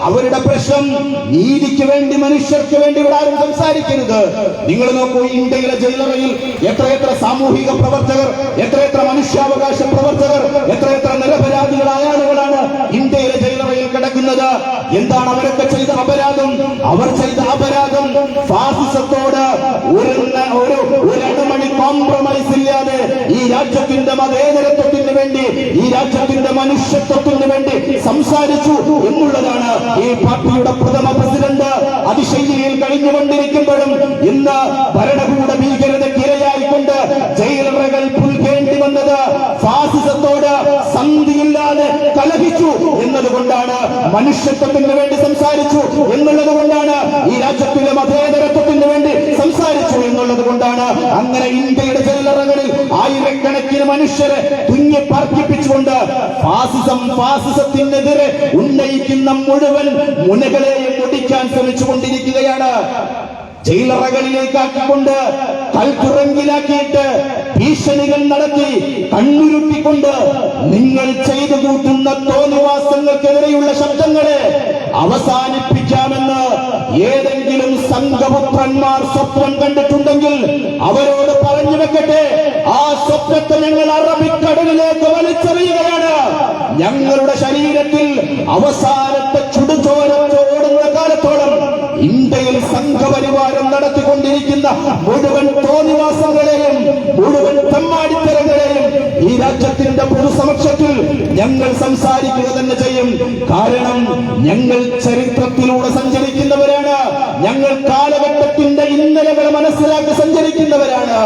അവരുടെ പ്രശ്നം നീതിക്ക് വേണ്ടി, മനുഷ്യർക്ക് വേണ്ടി ഇവിടെ ആരും സംസാരിക്കരുത്. നിങ്ങൾ നോക്കൂ, ഇന്ത്യയിലെ ജയിലറയിൽ എത്രയെത്ര സാമൂഹിക പ്രവർത്തകർ, എത്രയെത്ര മനുഷ്യാവകാശ പ്രവർത്തകർ, എത്രയെത്ര നിരപരാധികളായ ആളുകളാണ് ഇന്ത്യയിലെ ജയിലറയിൽ കിടക്കുന്നത്. എന്താണ് അവരൊക്കെ ചെയ്ത അപരാധം? അവർ ചെയ്ത അപരാധം ഫാസിസത്തോട് ഒരു അണുമണി കോംപ്രമൈസ് ഇല്ലാതെ ഈ രാജ്യത്തിന്റെ മതേതരത്വത്തിന് വേണ്ടി, ഈ രാജ്യത്തിന്റെ മനുഷ്യത്വത്തിന് വേണ്ടി സംസാരിച്ചു എന്നുള്ളതാണ്. ഈ പാർട്ടിയുടെ പ്രഥമ പ്രസിഡന്റ് അതിശൈലിയിൽ കഴിഞ്ഞുകൊണ്ടിരിക്കുമ്പോഴും ഇന്ന് ഭരണകൂട ഭീകരതയ്ക്ക് ഇരയായിക്കൊണ്ട് ജയിലറകൾ പുൽകേണ്ടി വന്നത് ഫാസിസത്തോട് സന്ധിയില്ലാതെ കലഹിച്ചു എന്നതുകൊണ്ടാണ്, മനുഷ്യത്വത്തിന് വേണ്ടി സംസാരിച്ചു എന്നുള്ളത് കൊണ്ടാണ്, ഈ രാജ്യത്തിലെ മതേതരത്വത്തിന് വേണ്ടി സംസാരിച്ചു എന്നുള്ളത് കൊണ്ടാണ്. അങ്ങനെ ഇന്ത്യയുടെ ജയിലറകളിൽ ആയിരക്കണക്കിന് മനുഷ്യരെ തുന്നി പാർപ്പിച്ചുകൊണ്ട് ഫാസിസത്തിനെതിരെ ഉന്നയിക്കുന്ന മുഴുവൻ മുനകളെയും ഒടിക്കാൻ ശ്രമിച്ചുകൊണ്ടിരിക്കുകയാണ്. ജയിലറകളിലേക്കാക്കിക്കൊണ്ട്, കൽത്തുറങ്കിലാക്കിയിട്ട് ഭീഷണികൾ നടത്തി, കണ്ണുരുട്ടിക്കൊണ്ട് നിങ്ങൾ ചെയ്തു കൂട്ടുന്ന തോന്നിവാസങ്ങൾക്കെതിരെയുള്ള ശബ്ദങ്ങളെ അവസാനിപ്പിക്കാമെന്ന് ഏതെങ്കിലും സംഘപുത്രന്മാർ സ്വപ്നം കണ്ടിട്ടുണ്ടെങ്കിൽ അവരോട് പറഞ്ഞു വെക്കട്ടെ, ആ സ്വപ്നത്തെ ഞങ്ങൾ അറബിക്കടലിലേക്ക് വലിച്ചെറിയുകയാണ്. ഞങ്ങളുടെ ശരീരത്തിൽ അവസാനത്തെ ചുടുചോരത്തോടുന്ന കാലത്തോളം ഇന്ത്യയിൽ സംഘപരിവാരം നടത്തിക്കൊണ്ടിരിക്കുന്ന മുഴുവൻ തോന്നിവാസങ്ങളെയും, മുഴുവൻ തെമ്മാടിത്തരങ്ങളെയും ഈ രാജ്യത്തിന്റെ പൊതുസമക്ഷത്തിൽ ഞങ്ങൾ സംസാരിക്കുക തന്നെ ചെയ്യും. കാരണം ഞങ്ങൾ ചരിത്രത്തിലൂടെ സഞ്ചരിക്കുന്നവരാണ്, ഞങ്ങൾ കാലഘട്ടത്തിന്റെ ഇന്നലകൾ മനസ്സിലാക്കി സഞ്ചരിക്കുന്നവരാണ്.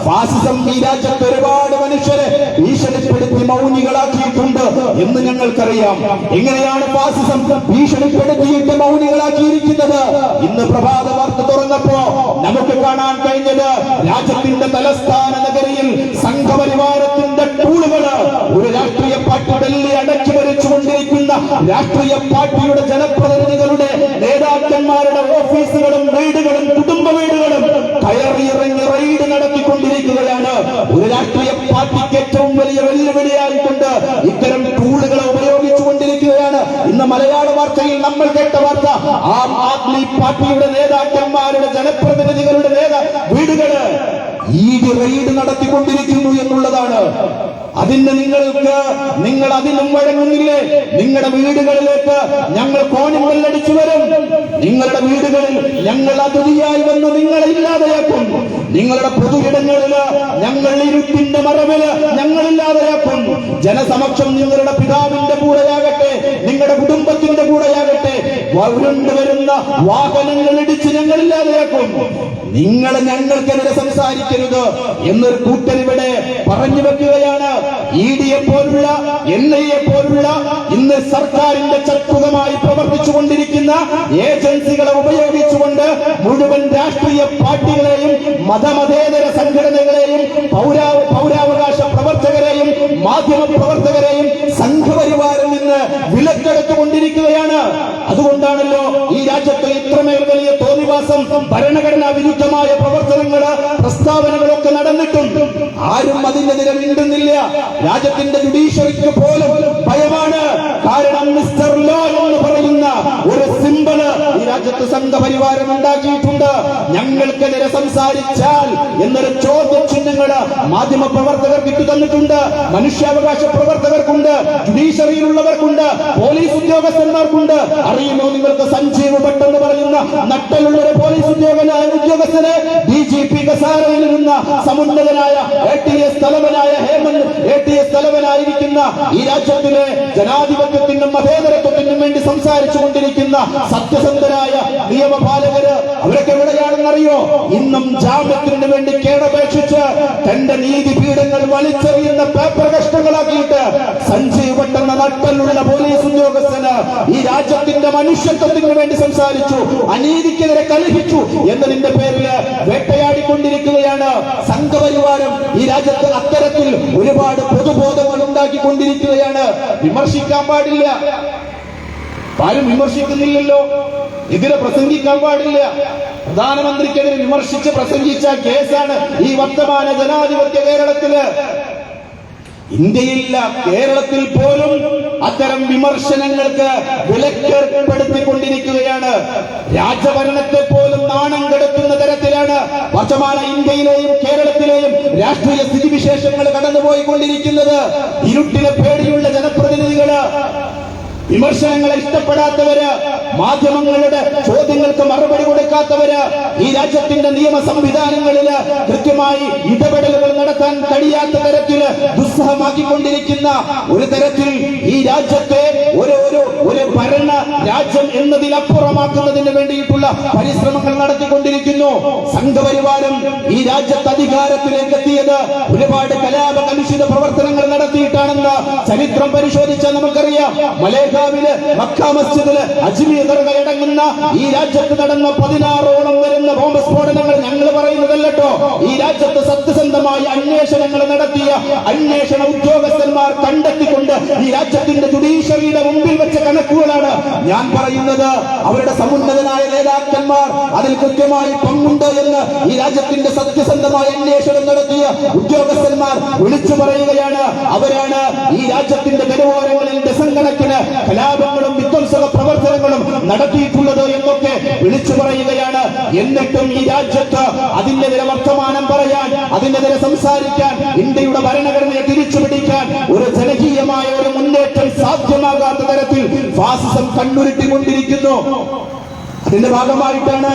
ഫാസിസം ഈ രാജ്യത്ത് ഒരുപാട് മനുഷ്യരെ ഭീഷണിപ്പെടുത്തി മൗനികളാക്കിയിട്ടുണ്ട് എന്ന് ഞങ്ങൾക്കറിയാം. എങ്ങനെയാണ് ഫാസിസം ഭീഷണിപ്പെടുത്തിയിട്ട് മൗനികളാക്കിയിരിക്കുന്നത്? ഇന്ന് പ്രഭാത വാർത്ത തുറന്നപ്പോ നമുക്ക് കാണാൻ കഴിഞ്ഞത്, രാജ്യത്തിന്റെ തലസ്ഥാന നഗരിയിൽ സംഘപരിവാരത്തിന്റെ ടൂളുകള് ഒരു രാഷ്ട്രീയ പാർട്ടി ഡൽഹി അടക്കി ഭരിച്ചുകൊണ്ടിരിക്കുന്ന രാഷ്ട്രീയ പാർട്ടിയുടെ ജനപ്രതിനിധികളുടെ, നേതാക്കന്മാരുടെ ഓഫീസുകളും വീടുകളും കുടുംബ വീടുകളും കയറിയിറങ്ങി റെയ്ഡ് നടത്തിക്കൊണ്ടിരിക്കുകയാണ്. ഒരു രാഷ്ട്രീയ പാർട്ടിക്ക് ഏറ്റവും വലിയ വെല്ലുവിളിയായിക്കൊണ്ട് ഇത്തരം ടൂളുകളെ ഉപയോഗിച്ചുകൊണ്ടിരിക്കുകയാണ്. ഇന്ന് മലയാള വാർത്തയിൽ നമ്മൾ കേട്ട വാർത്ത, ആം ആദ്മി പാർട്ടിയുടെ നേതാക്കന്മാരുടെ, ജനപ്രതിനിധികളുടെ വീടുകള് റെയ്ഡ് നടത്തിക്കൊണ്ടിരിക്കുന്നു എന്നുള്ളതാണ്. അതിന് നിങ്ങൾ അതിനും വഴങ്ങുന്നില്ലേ? നിങ്ങളുടെ വീടുകളിലേക്ക് ഞങ്ങൾ കോണിൽ ബെല്ലടിച്ചു വരും. നിങ്ങളുടെ വീടുകളിൽ ഞങ്ങൾ അതിഥിയായി വന്ന് നിങ്ങളെ ഇല്ലാതെയാക്കും. നിങ്ങളുടെ പൊതുയിടങ്ങളിൽ ഞങ്ങൾ ഇരുട്ടിന്റെ മറവില് ഞങ്ങൾ ഇല്ലാതെയാക്കും. ജനസമക്ഷം നിങ്ങളുടെ പിതാവിന്റെ കൂടെയാകട്ടെ, നിങ്ങളുടെ കുടുംബത്തിന്റെ കൂടെയാകട്ടെ, വരുന്ന വാഹനങ്ങൾ ഇടിച്ച് ഞങ്ങൾ ഇല്ലാതെയാക്കും. നിങ്ങൾ ഞങ്ങൾക്കെതിരെ സംസാരിക്കരുത് എന്നൊരു കൂട്ടരിവിടെ പറഞ്ഞു വെക്കുകയാണ്. ED പോലുള്ള, NIA പോലുള്ള ഇന്ന് സർക്കാരിന്റെ ചട്ടുകമായി പ്രവർത്തിച്ചുകൊണ്ടിരിക്കുന്ന ഏജൻസികളെ ഉപയോഗിച്ചുകൊണ്ട് മുഴുവൻ രാഷ്ട്രീയ പാർട്ടികളെയും, മതമതേതര സംഘടനകളെയും, പൗരാവകാശ പ്രവർത്തകരെയും, മാധ്യമ പ്രവർത്തകരെയും സംഘപരിവാറിൽ നിന്ന് വിലക്കെടുത്തുകൊണ്ടിരിക്കുകയാണ്. അതുകൊണ്ടാണല്ലോ ഈ രാജ്യത്ത് ഇത്രമേൽ വലിയ തോന്നിവാസം, ഭരണഘടനാ വിരുദ്ധമായ പ്രവർത്തനങ്ങള്, പ്രസ്താവനകളൊക്കെ നടന്നിട്ടും ആരും അതിനെതിരെ മിണ്ടുന്നില്ല. രാജ്യത്തിന്റെ ജുഡീഷ്യറിക്ക് പോലും ഭയമാണ്. കാരണം മിസ്റ്റർ ലോ എന്ന് പറയുന്ന ഒരു സിംബൽ രാജ്യത്ത് സംഘപരിവാരം ഉണ്ടാക്കിയിട്ടുണ്ട്. ഞങ്ങൾക്കെതിരെ സംസാരിച്ചാൽ എന്നൊരു ചോദ്യചിഹ്നങ്ങള് മാധ്യമ പ്രവർത്തകർക്ക് ഇട്ടു തന്നിട്ടുണ്ട്, മനുഷ്യാവകാശ പ്രവർത്തകർക്കുണ്ട്, ജുഡീഷ്യറിയിലുള്ളവർക്കുണ്ട്, പോലീസ് ഉദ്യോഗസ്ഥന്മാർക്കുണ്ട്. അറിയുമോ നിങ്ങൾക്ക്? സഞ്ജീവ് ഭട്ട് എന്ന് പറയുന്ന നട്ടലുള്ള ഒരു പോലീസ് ഉദ്യോഗസ്ഥന് DGP കസാരയിൽ നിന്ന് സമുന്നതനായ ATS തലവനായിരിക്കുന്ന ഈ രാജ്യത്തിലെ ജനാധിപത്യത്തിനും മതേതരത്വത്തിനും വേണ്ടി സംസാരിച്ചു കൊണ്ടിരിക്കുന്ന സത്യസന്ധരായ നിയമപാലകര് അവരൊക്കെ എവിടെയാണെന്നറിയോ? ഇന്നും ജാമ്യത്തിന് വേണ്ടി കേടപേക്ഷിച്ച് തന്റെ നീതിപീഠങ്ങൾ വലിച്ചെറിയുന്ന പേപ്പർ കഷ്ണങ്ങളാക്കിയിട്ട് സഞ്ജീവ് ഭട്ട് എന്ന നട്ടലുള്ള പോലീസ് ഉദ്യോഗസ്ഥന് ഈ രാജ്യത്തിന്റെ മനുഷ്യത്വത്തിന് വേണ്ടി സംസാരിച്ചു, അനീതിക്കെതിരെ കലഹിച്ചു എന്നതിന്റെ പേരിൽ വേട്ടയാടിക്കൊണ്ടിരിക്കുകയാണ് സംഘപരിവാരം. ഈ രാജ്യത്ത് അത്തരത്തിൽ ഒരുപാട് പൊതുബോധങ്ങൾ ഉണ്ടാക്കിക്കൊണ്ടിരിക്കുകയാണ്. വിമർശിക്കാൻ പാടില്ല, ആരും വിമർശിക്കുന്നില്ലല്ലോ. എതിരെ പ്രസംഗിക്കാൻ പാടില്ല. പ്രധാനമന്ത്രിക്കെതിരെ വിമർശിച്ച് പ്രസംഗിച്ച കേസാണ് ഈ വർത്തമാന ജനാധിപത്യ കേരളത്തില്. ഇന്ത്യയില്ല, കേരളത്തിൽ പോലും അത്തരം വിമർശനങ്ങൾക്ക് വിലക്കേർപ്പെടുത്തിക്കൊണ്ടിരിക്കുകയാണ്. രാജഭരണത്തെ പോലും നാണം കെടുത്തുന്ന തരത്തിലാണ് വർത്തമാന ഇന്ത്യയിലെയും കേരളത്തിലെയും രാഷ്ട്രീയ സ്ഥിതിവിശേഷങ്ങൾ കടന്നുപോയിക്കൊണ്ടിരിക്കുന്നത്. ഇരുട്ടിനെ പേടിയുള്ള ജനപ്രതിനിധികള്, വിമർശനങ്ങളെ ഇഷ്ടപ്പെടാത്തവര്, മാധ്യമങ്ങളുടെ ചോദ്യങ്ങൾക്ക് മറുപടി കൊടുക്കാത്തവര്, ഈ രാജ്യത്തിന്റെ നിയമ സംവിധാനങ്ങളില് കൃത്യമായി ഇടപെടലുകൾ നടത്താൻ കഴിയാത്ത തരത്തില് ദുസ്സഹമാക്കിക്കൊണ്ടിരിക്കുന്ന ഒരു തരത്തിൽ ഈ രാജ്യത്തെ ഒരു ഭരണ രാജ്യം എന്നതിനപ്പുറമാക്കുന്നതിന് വേണ്ടിയിട്ടുള്ള പരിശ്രമങ്ങൾ നടത്തിക്കൊണ്ടിരിക്കുന്നു സംഘപരിവാരം. ഈ രാജ്യത്ത് അധികാരത്തിലേക്ക് എത്തിയത് ഒരുപാട് കലാപ കലുഷിത പ്രവർത്തനങ്ങൾ നടത്തിയിട്ടാണെന്ന് ചരിത്രം പരിശോധിച്ചാൽ നമുക്കറിയാം. മലേഗാവില്, മക്ക മസ്ജിദില്, അജ്മീർ ദർഗയടങ്ങുന്ന ഈ രാജ്യത്ത് നടന്ന 16ഓളം വരുന്ന ബോംബ് സ്ഫോടനങ്ങൾ ഞങ്ങൾ പറയുന്നതല്ലോ. ഈ രാജ്യത്ത് സത്യസന്ധമായ അന്വേഷണങ്ങൾ നടത്തിയ അന്വേഷണ ഉദ്യോഗസ്ഥന്മാർ കണ്ടെത്തിക്കൊണ്ട് ഈ രാജ്യത്തിന്റെ ജുഡീഷ്യറിയുടെ മുമ്പിൽ വെച്ച കണക്കുകളാണ് ഞാൻ പറയുന്നത്. അവരുടെ സമുന്നതനായ നേതാക്കന്മാർ അതിൽ കൃത്യമായി പങ്കുണ്ട് എന്ന് ഈ രാജ്യത്തിന്റെ സത്യസന്ധമായ അന്വേഷണം നടത്തിയ ഉദ്യോഗസ്ഥന്മാർ വിളിച്ചു പറയുകയാണ്. അവരാണ് ഈ രാജ്യത്തിന്റെ തെരുവോരങ്ങളിൽ ഡസൻകണക്കിന് കലാപങ്ങളും വിധ്വംസക പ്രവർത്തനങ്ങളും നടത്തിയിട്ടുള്ളത് എന്നൊക്കെ വിളിച്ചു പറയുകയാണ്. എന്നിട്ടും ഈ രാജ്യത്ത് അതിനെതിരെ വർത്തമാനം പറയാൻ, അതിനെതിരെ സംസാരിക്കാൻ, ഇന്ത്യയുടെ ഭരണഘടനയെ തിരിച്ചുപിടിക്കാൻ ഒരു ജനകീയമായ ഒരു മുന്നേറ്റം സാധ്യമാകാത്ത തരത്തിൽ ഫാസിസം കണ്ണുരുട്ടിക്കൊണ്ടിരിക്കുന്നു. അതിന്റെ ഭാഗമായിട്ടാണ്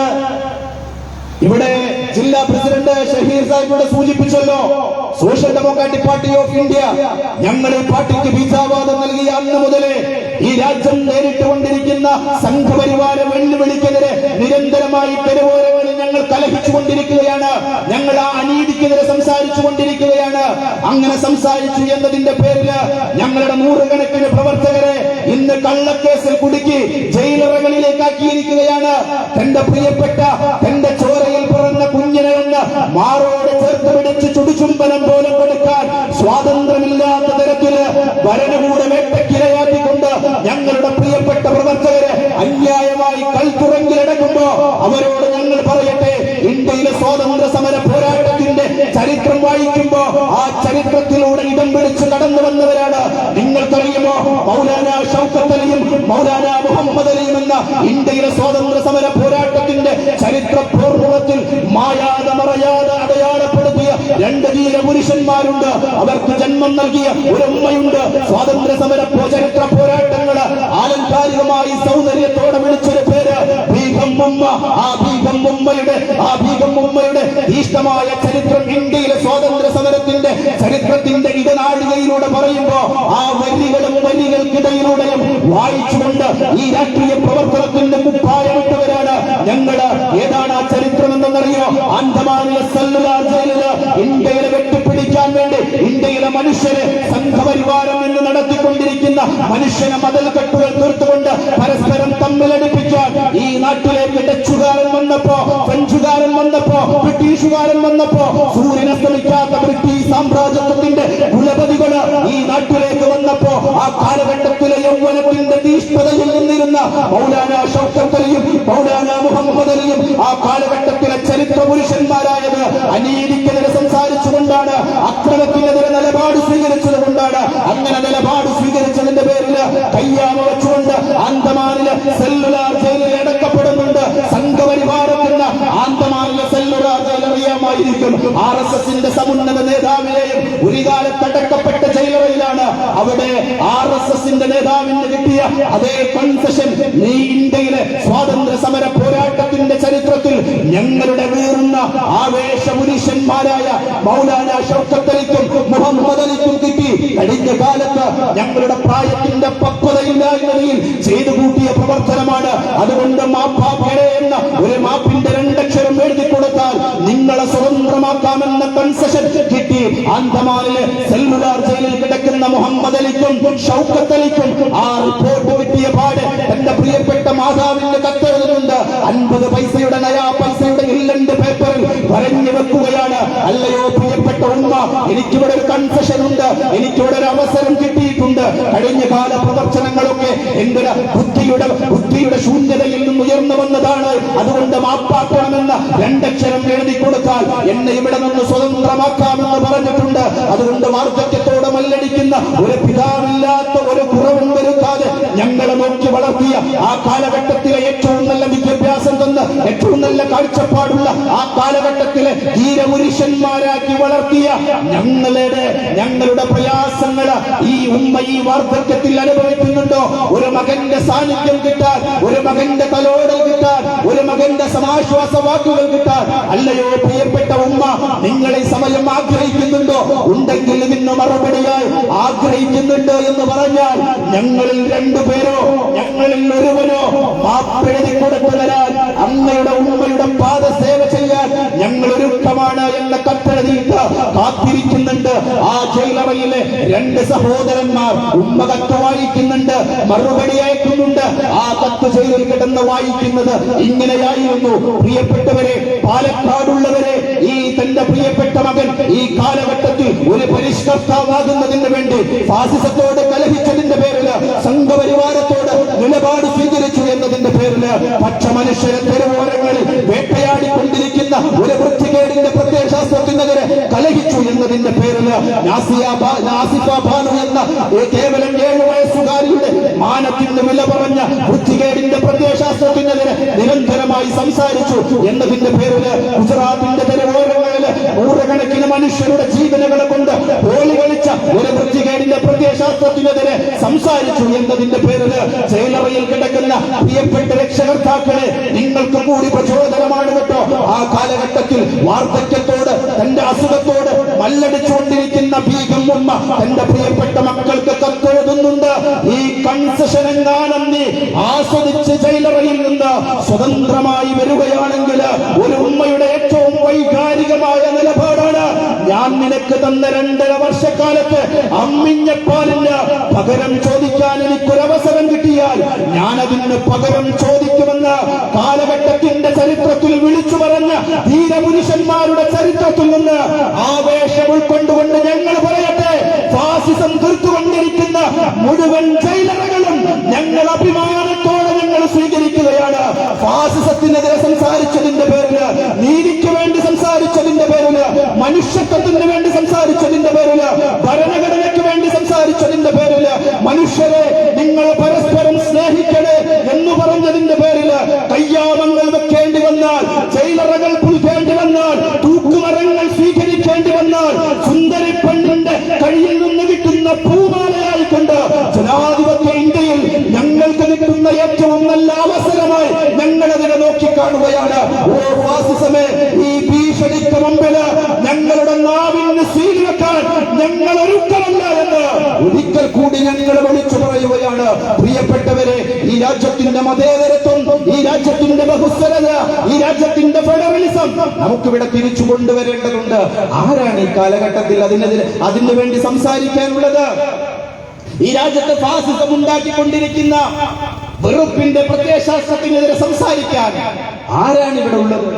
ഇവിടെ ജില്ലാ പ്രസിഡന്റ് ഷഹീർ സാഹിബ് ഇവിടെ സൂചിപ്പിച്ചല്ലോ, social democratic party of India ഞങ്ങൾ ഈ പാർട്ടിക്ക് ബീജാവാദം നൽകിയ അന്ന് മുതലേ ഈ രാജ്യം നേരിട്ടുകൊണ്ടിരിക്കുന്ന സംഘപരിവാര വെല്ലുവിളിക്കെതിരെ നിരന്തരമായി തെരുവോരങ്ങളിൽ ഞങ്ങൾ കലഹിച്ചുകൊണ്ടിരിക്കുകയാണ്. ഞങ്ങൾ ആ അനീതിക്കെതിരെ സംസാരിച്ചു കൊണ്ടിരിക്കുകയാണ്. അങ്ങനെ സംസാരിച്ചു എന്നതിന്റെ പേരിൽ ഞങ്ങളുടെ നൂറുകണക്കിന് പ്രവർത്തകരെ ഇന്ന് കള്ളക്കേസിൽ കുടുക്കി ജയിലറകളിലേക്കാക്കിയിരിക്കുകയാണ്. തന്റെ പ്രിയപ്പെട്ട, തന്റെ ചോരയിൽ പിറന്ന കുഞ്ഞിനെ ഒന്ന് മാറോട് ചേർത്ത് പിടിച്ച് ചുടുചുംബനം പോലും കൊടുക്കാൻ സ്വാതന്ത്ര്യമില്ലാത്ത തരത്തില് ഭരണകൂട വേട്ടക്കിരയാക്കിക്കൊണ്ട് ഞങ്ങളുടെ പ്രിയപ്പെട്ട പ്രവർത്തകരെ അന്യായമായി കൽത്തുറങ്കിലടക്കുമ്പോ അവരോട് ഞങ്ങൾ പറയട്ടെ, ഇന്ത്യയിലെ സ്വാതന്ത്ര്യ സമര പോരാട്ടത്തിന്റെ ചരിത്രം വായിക്കുമ്പോ ആ ചരിത്രത്തിലൂടെ ഇടം പിടിച്ച് കടന്നു വന്നവരാണ്. നിങ്ങൾക്കറിയുമോ, മൗലാന ഷൗക്കത്ത് അലിയും മൗലാന മുഹമ്മദ് അലിയും എന്ന ഇന്ത്യയിലെ സ്വാതന്ത്ര്യ സമര പോരാട്ടത്തിന്റെ ചരിത്ര പൂർവ്വത്തിൽ മായാതെ മറയാതെ അടയാളപ്പെടുത്തിയ രണ്ട് ധീര പുരുഷന്മാരുണ്ട്. അവർക്ക് ജന്മം നൽകിയ ഒരു ഉമ്മയുണ്ട്. സ്വാതന്ത്ര്യ സമര ചരിത്ര പോരാട്ടങ്ങള് ആലങ്കാരികമായി സൗന്ദര്യത്തോടെ വിളിച്ചൊരു പേര് ബീഗം ഉമ്മ. ആ ബീഗം ഉമ്മയുടെ തീഷ്ണമായ ചരിത്രം ഇന്ത്യയിലെ സ്വാതന്ത്ര്യ സമരത്തിന്റെ ചരിത്രത്തിന്റെ ഇടനാഴികയിലൂടെ പറയുമ്പോ ആ വരികൾക്കിടയിലൂടെയും വായിച്ചുകൊണ്ട് ഈ രാഷ്ട്രീയ പ്രവർത്തനത്തിന്റെ കുപ്പായമിട്ടവരാണ് ഞങ്ങള്. ഏതാണ് ആ ചരിത്രം എന്തെന്നറിയോ? ആൻഡമാനിലെ സെല്ലുലാർ ജയിലില് ഇന്ത്യയിലെ വെട്ടിപ്പിടിക്കാൻ വേണ്ടി ഇന്ത്യയിലെ മനുഷ്യരെ സംഘപരിവാരം എന്ന് നടത്തിക്കൊണ്ടിരിക്കുന്ന മനുഷ്യനെ മതിൽ കെട്ടുകൾ തീർത്തുകൊണ്ട് പരസ്പരം തമ്മിലടിപ്പിക്കാൻ ഈ നാട്ടിലേക്ക് ഡച്ചുകാരൻ വന്നപ്പോ, ഫ്രഞ്ചുകാരൻ വന്നപ്പോ, ബ്രിട്ടീഷുകാരൻ വന്നപ്പോ, സൂര്യനസ്തമിക്കാത്ത ബ്രിട്ടീഷ് സാമ്രാജ്യത്വത്തിന്റെ കുലപതികള് ഈ നാട്ടിലേക്ക് വന്നപ്പോ ആ കാലഘട്ടത്തിലെ യൗവനത്തിന്റെ തീഷ്ണതയിൽ നിന്നിരുന്ന മൗലാന ഷൗക്കത്ത് അലിയും മൗലാന മുഹമ്മദ് അലിയും ആ കാലഘട്ടത്തിലെ ചരിത്ര പുരുഷന്മാരായത് അനീതിക്കെതിരെ സംസാരിച്ചുകൊണ്ടാണ്, അക്രമത്തിനെതിരെ നിലപാട് സ്വീകരിച്ചത് കൊണ്ടാണ്. അങ്ങനെ നിലപാട് സ്വീകരിച്ചതിന്റെ പേരിൽ കയ്യാമ വെച്ചുകൊണ്ട് ആൻഡമാനിലെ സെല്ലുലാർ ജയിലിൽ അടക്കപ്പെടുന്നുണ്ട്. അറിയാമായിരിക്കും. RSSന്റെ സമുന്നത നേതാവിനെയും ഒരു കാലത്ത് അടക്കപ്പെട്ട ജയിലറയിലാണ്. അവിടെ RSSന്റെ നേതാവിന് കിട്ടിയ അതേ കൺസെഷൻ നീ ഇന്ത്യയിലെ സ്വാതന്ത്ര്യ സമര പോരാട്ടത്തിന്റെ ചരിത്രത്തിൽ ഞങ്ങളുടെ വീറുന്ന ആവേശപുരുഷന്മാരായ മൗലാന ഷൗക്കത്ത് അലിക്കും മുഹമ്മദ് അലിക്കും കിട്ടി. കഴിഞ്ഞ കാലത്ത് ഞങ്ങളുടെ പ്രായത്തിന്റെ പക്വതയില്ലായ്മയിൽ ചെയ്തു കൂട്ടിയ പ്രവർത്തനമാണ്. അതുകൊണ്ട് മാപ്പാപ്പയുടെ എന്ന ഒരു മാപ്പിന്റെ രണ്ടക്ഷരം എഴുതി കൊടുത്താൽ നിങ്ങളെ സ്വതന്ത്രമാക്കാമെന്ന കൺസെഷൻ കിട്ടി. ആന്തമാനിലെ സെൽമുലാർ ജയിലിൽ കിടക്കുന്ന മുഹമ്മദ് അലിക്കും ഷൗക്കത്ത് അലിക്കും ആ റിപ്പോർട്ട് കിട്ടിയ പാട് എന്റെ പ്രിയപ്പെട്ട മാതാവിന്റെ കത്തെഴുതുന്നുണ്ട്. 50 പൈസയുടെ നയാ പൈസയുടെ ഇല്ലണ്ട് പേപ്പറിൽ വരഞ്ഞു വെക്കുകയാണ്. അല്ലയോ പ്രിയപ്പെട്ട ഉമ്മ, എനിക്കിവിടെ ഒരു കൺസെഷൻ ഉണ്ട്, എനിക്കിവിടെ ഒരു അവസരം കിട്ടിയിട്ടുണ്ട്. കഴിഞ്ഞ കാല പ്രവർത്തനങ്ങളൊക്കെ എന്റെ ബുദ്ധിയുടെ ശൂന്യതയിൽ നിന്ന് ഉയർന്നു വന്നതാണ്. അതുകൊണ്ട് മാപ്പാക്കണമെന്ന രണ്ടക്ഷരം എഴുതി കൊടുത്താൽ എന്നെ ഇവിടെ നിന്ന് സ്വതന്ത്രമാക്കാമെന്ന് പറഞ്ഞിട്ടുണ്ട്. അതുകൊണ്ട് വാർദ്ധക്യത്തോടെ മല്ലടിക്കുന്ന ഒരു പിതാവില്ലാത്ത ഒരു കുറവും വരുത്താതെ ഞങ്ങളെ നോക്കി വളർത്തിയ ആ കാലഘട്ടത്തിലെ ഏറ്റവും നല്ല വിദ്യാഭ്യാസം തന്ന് ഏറ്റവും നല്ല കാഴ്ചപ്പാടുള്ള ആ കാലഘട്ടത്തിലെ ധീരപുരുഷന്മാരാക്കി വളർത്തിയ ഞങ്ങളുടെ പ്രയാസങ്ങൾ ഈ ഉമ്മ ഈ വാർദ്ധക്യത്തിൽ അനുഭവിക്കുന്നുണ്ടോ? ഒരു മകന്റെ സാന്നിധ്യം കിട്ടാൻ, ഒരു മകന്റെ തലോടൽ കിട്ടാൻ, ഒരു മകന്റെ സമാശ്വാസ വാക്കുകൾ കിട്ടാൻ. അല്ലയോ പ്രിയപ്പെട്ട ഉമ്മ, നിങ്ങൾ ഈ സമയം ആഗ്രഹിക്കുന്നുണ്ടോ? ഉണ്ടെങ്കിൽ ഇതിന് മറുപടിയായി ആഗ്രഹിക്കുന്നുണ്ടോ എന്ന് പറഞ്ഞാൽ ഞങ്ങളിൽ 2 പേരോ ഞങ്ങളിൽ ഒരുവനോ മാപ്പെഴുതി കൊടുത്തു തരാൻ, അമ്മയുടെ ഉമ്മയുടെ പാദസേവ ചെയ്യാൻ ഞങ്ങൾ ഒരുക്കമാണ് എന്ന കത്തെഴുതിയിട്ട് കാത്തിരിക്കുന്നുണ്ട്. ആ ജയിലറയിലെ 2 സഹോദരന്മാർ ഉമ്മ കത്ത് വായിക്കുന്നുണ്ട്, മറുപടി അയക്കുന്നുണ്ട്. ആ കത്ത് ജയിലിൽ കിടന്ന് വായിക്കുന്നത് ഇങ്ങനെയായിരുന്നു: പ്രിയപ്പെട്ടവരെ, പാലക്കാടുള്ളവരെ, ഈ തന്റെ പ്രിയപ്പെട്ട മകൻ ഈ കാലഘട്ടത്തിൽ ഒരു പരിഷ്കർത്താവാകുന്നതിന് വേണ്ടി ഫാസിസത്തോട് കലഹിച്ചതിന്റെ പേരില്, സംഘപരിവാരത്തോട് നിലപാട് സ്വീകരിച്ചു എന്നതിന്റെ പേരില്, പച്ച മനുഷ്യരെ തെരുവോരങ്ങളിൽ വേട്ടയാടിക്കൊണ്ടിരിക്കുന്ന ഒരു വൃത്തികേടിന്റെ പ്രത്യയശാസ്ത്രത്തിനെതിരെ കലഹിച്ചു എന്നതിന്റെ പേരില്, നാസിഫ ബാനു എന്ന കേവലം 7 വയസ്സുകാരിയുടെ മാനത്തിന് വില പറഞ്ഞ വൃത്തികേടിന്റെ പ്രത്യയശാസ്ത്രത്തിനെതിരെ നിരന്തരമായി സംസാരിച്ചു എന്നതിന്റെ പേരില്, ഗുജറാത്തിന്റെ തെരുവോരങ്ങളില് നൂറുകണക്കിന് മനുഷ്യരുടെ ജീവനുകളെ കൊണ്ട് ഹോളി കളിച്ച ഒരു വൃത്തികേടിന്റെ പ്രത്യയശാസ്ത്രത്തിനെതിരെ സംസാരിച്ചു എന്നതിന്റെ പേരില്, ജയിലറയിൽ കിടക്കുന്ന പ്രിയപ്പെട്ട രക്ഷകർത്താക്കളെ, നിങ്ങൾക്ക് കൂടി പ്രചോദനമാണ് കേട്ടോ. ആ കാലഘട്ടത്തിൽ വാർദ്ധക്യത്തോട് തന്റെ അസുഖത്തോട് മല്ലടിച്ചുകൊണ്ടിരിക്കുന്ന ഭീകം ഉമ്മ തന്റെ പ്രിയപ്പെട്ട മക്കൾക്ക് കത്തെഴുതുന്നുണ്ട്. ഈ കൺസെഷൻ എങ്ങാനും നീ ആസ്വദിച്ച് ജയിലറയിൽ നിന്ന് സ്വതന്ത്രമായി വരികയാണെങ്കിൽ ഒരു ഉമ്മയുടെ ഏറ്റവും വൈകാരികമായ നിലപാടാണ്: ഞാൻ നിനക്ക് തന്ന 2.5 വർഷക്കാലത്ത് അമ്മിഞ്ഞപ്പാലിന് പകരം ചോദിക്കാൻ എനിക്കൊരവസരം കിട്ടിയാൽ ഞാൻ അതിന് പകരം ചോദിക്കുമെന്ന് കാലഘട്ടത്തിന്റെ ചരിത്രത്തിൽ വിളിച്ചു പറഞ്ഞ ധീരപുരുഷന്മാരുടെ ചരിത്രത്തിൽ നിന്ന് ആവേശം ഉൾക്കൊണ്ടുകൊണ്ട് ഞങ്ങൾ പറയട്ടെ, ഫാസിസം തീർത്തുകൊണ്ടിരിക്കുന്ന മുഴുവൻ ജയിലറകളും ഞങ്ങൾ അഭിമാനത്തോടെ ഞങ്ങൾ സ്വീകരിക്കുകയാണ്. ഫാസിസത്തിനെതിരെ സംസാരിച്ചതിന്റെ പേരില്, നീതിക്ക് വേണ്ടി സംസാരിച്ചതിന്റെ പേരില്, മനുഷ്യത്വത്തിന് വേണ്ടി സംസാരിച്ചതിന്റെ പേരില്, ഭരണഘടനയ്ക്ക് വേണ്ടി സംസാരിച്ചതിന്റെ പേരില്, മനുഷ്യരെ നിങ്ങൾ പരസ്പരം സ്നേഹിക്കണേ എന്ന് പറഞ്ഞതിന്റെ പേരില് കയ്യാമങ്ങൾ വെക്കേണ്ടി വന്നാൽ, ജയിലറകൾ പുൽക്കേണ്ടി വന്നാൽ, തൂക്കുമരങ്ങൾ സ്വീകരിക്കേണ്ടി വന്നാൽ, സുന്ദരി പെണ്ണിന്റെ കയ്യിൽ നിന്ന് കിട്ടുന്ന പൂമാലയായിക്കൊണ്ട് ജനാധിപത്യ ഇന്ത്യയിൽ ഞങ്ങൾക്ക് കിട്ടുന്ന ഏറ്റവും നല്ല അവസരമായി ഞങ്ങൾ അതിനെ നോക്കിക്കാണുകയാണ്. ഓ ഫാസിസമേ, ഈ ഭീഷണിക്ക് മുമ്പില് ഞങ്ങളുടെ നാവിന് സീൽ വെക്കാൻ ഞങ്ങൾ ഒരുക്കമല്ല എന്ന് ഒരിക്കൽ കൂടി ഞങ്ങൾ വിളിച്ചു പറയുകയാണ്. പ്രിയപ്പെട്ടവരെ, ഈ രാജ്യത്തിന്റെ മതേതരത്വം, ഈ രാജ്യത്തിന്റെ ബഹുസ്വരത, ഈ രാജ്യത്തിന്റെ ഫെഡറലിസം നമുക്കിവിടെ തിരിച്ചു കൊണ്ടുവരേണ്ടതുണ്ട്. ആരാണ് ഈ കാലഘട്ടത്തിൽ അതിനു വേണ്ടി സംസാരിക്കാനുള്ളത്? ഈ രാജ്യത്ത് ഫാസിസം ഉണ്ടാക്കിക്കൊണ്ടിരിക്കുന്ന വെറുപ്പിന്റെ പ്രത്യയശാസ്ത്രത്തിനെതിരെ സംസാരിക്കാൻ ആരാണ് ഇവിടെ ഉള്ളത്?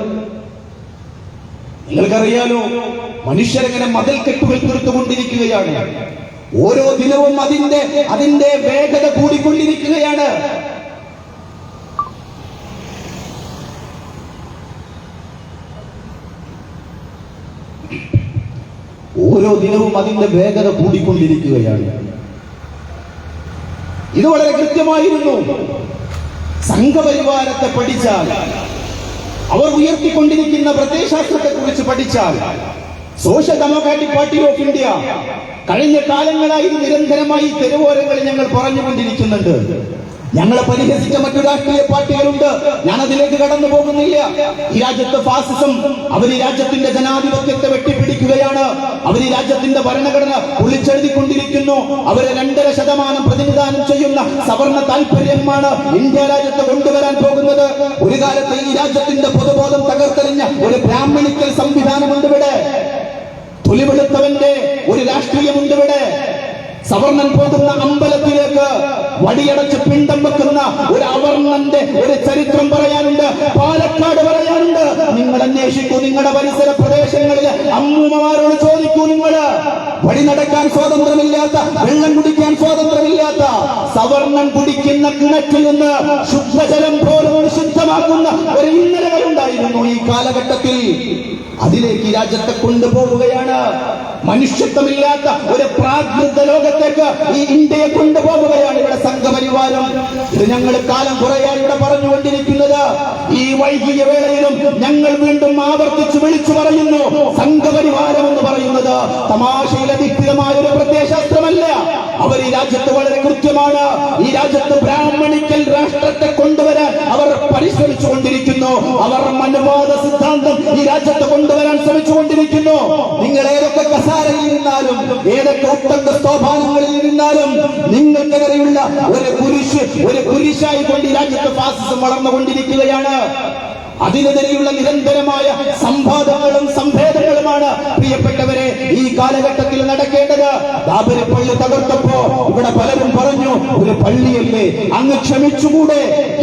നിങ്ങൾക്കറിയാലോ, മനുഷ്യരെങ്ങനെ മതിൽ കെട്ടുകൾ തീർത്തുകൊണ്ടിരിക്കുകയാണ്. ഓരോ ദിനവും അതിന്റെ വേഗത കൂടിക്കൊണ്ടിരിക്കുകയാണ്. ഓരോ ദിനവും അതിന്റെ വേഗത കൂടിക്കൊണ്ടിരിക്കുകയാണ്. ഇത് വളരെ കൃത്യമായിരുന്നു. സംഘപരിവാരത്തെ പഠിച്ചാൽ അവർ ഉയർത്തിക്കൊണ്ടിരിക്കുന്ന പ്രത്യയശാസ്ത്രത്തെ കുറിച്ച് പഠിച്ചാൽ social democratic party of India കഴിഞ്ഞ കാലങ്ങളായി നിരന്തരമായി തെരുവോരങ്ങളിൽ ഞങ്ങൾ പറഞ്ഞുകൊണ്ടിരിക്കുന്നുണ്ട്. ഞങ്ങളെ പരിഹസിച്ച മറ്റു രാഷ്ട്രീയ പാർട്ടികളുണ്ട്, ഞാൻ അതിലേക്ക് കടന്നു പോകുന്നില്ല. ഈ രാജ്യത്ത് ഫാസിസം, അവർ ഈ രാജ്യത്തിന്റെ ജനാധിപത്യത്തെ വെട്ടിപ്പിടിക്കുകയാണ്, അവർ ഈ രാജ്യത്തിന്റെ ഭരണഘടന പൊളിച്ചെഴുതിക്കൊണ്ടിരിക്കുന്നു. അവരെ 2.5% പ്രതിനിധാനം ചെയ്യുന്ന സവർണ താല്പര്യമാണ് ഇന്ത്യ രാജ്യത്ത് കൊണ്ടുവരാൻ പോകുന്നത്. ഒരു കാലത്ത് ഈ രാജ്യത്തിന്റെ പൊതുബോധം തകർത്തെറിഞ്ഞ ഒരു ബ്രാഹ്മണിക്കൽ സംവിധാനമുണ്ട് ഇവിടെ, തൊലിവെളുത്തവന്റെ ഒരു രാഷ്ട്രീയമുണ്ട് ഇവിടെ. സവർണൻ പോകുന്ന അമ്പലത്തിലേക്ക് വടിയടച്ച് പിണ്ടം വെക്കുന്ന ഒരു അവർണന്റെ ഒരു ചരിത്രം പറയാനുണ്ട്, പാലക്കാട് പറയാനുണ്ട്. നിങ്ങൾ അന്വേഷിക്കൂ, നിങ്ങളുടെ പരിസര പ്രദേശങ്ങളിൽ അമ്മൂമ്മമാരോട് ചോദിക്കൂ. നിങ്ങള് വടി നടക്കാൻ സ്വാതന്ത്ര്യമില്ലാത്ത, വെള്ളം കുടിക്കാൻ സ്വാതന്ത്ര്യമില്ലാത്ത, സവർണൻ കുടിക്കുന്ന കിണറ്റിൽ നിന്ന് ശുദ്ധജലം പോലും ശുദ്ധമാക്കുന്ന ഒരു ഇന്നലകളുണ്ടായിരുന്നു ഈ കാലഘട്ടത്തിൽ. അതിലേക്ക് ഈ രാജ്യത്തെ കൊണ്ടുപോവുകയാണ്. മനുഷ്യത്വമില്ലാത്ത ഒരു പ്രാകൃത ലോകത്തേക്ക് ഈ ഇന്ത്യയെ കൊണ്ടുപോവുകയാണ് ഇവിടെ സംഘപരിവാരം. ഇത് ഞങ്ങൾ കാലം കുറയായി ഇവിടെ പറഞ്ഞുകൊണ്ടിരിക്കുന്നത്. ഈ വൈകിയ വേളയിലും ഞങ്ങൾ വീണ്ടും ആവർത്തിച്ച് വിളിച്ചു പറയുന്നു, സംഘപരിവാരം എന്ന് പറയുന്നത് തമാശയിലധിഷ്ഠിതമായ ഒരു പ്രത്യയശാസ്ത്രമല്ല. അവർ ഈ രാജ്യത്ത് വളരെ കൃത്യമാണ്. ഈ രാജ്യത്ത് ബ്രാഹ്മണിക്കൽ രാഷ്ട്രത്തെ കൊണ്ടുവരാൻ അവർ പരിശ്രമിച്ചു കൊണ്ടിരിക്കുന്നു. അവർ മനുവാദ സിദ്ധാന്തം ഈ രാജ്യത്ത് കൊണ്ടുവരാൻ ശ്രമിച്ചുകൊണ്ടിരിക്കുന്നു. നിങ്ങൾ ഏതൊക്കെ കസാരയിൽ ഇരുന്നാലും, ഏതൊക്കെ ഒട്ടക സ്തോഭാനങ്ങളിൽ ഇരുന്നാലും, നിങ്ങൾക്കെതിരെയുള്ള ഒരു കുരിശായി കൊണ്ട് ഈ രാജ്യത്ത് ഫാസിസം വളർന്നുകൊണ്ടിരിക്കുകയാണ്. അതിനെതിരെയുള്ള നിരന്തരമായ സംവാദങ്ങളും സംഭേദങ്ങളുമാണ് പ്രിയപ്പെട്ടവരെ ഈ കാലഘട്ടത്തിൽ നടക്കേണ്ടത്. ബാബരി പള്ളി തകർത്തപ്പോ ഇവിടെ പലരും പറഞ്ഞു, ഒരു പള്ളിയല്ലേ, അങ്ങ് ക്ഷമിച്ചുകൂടെ?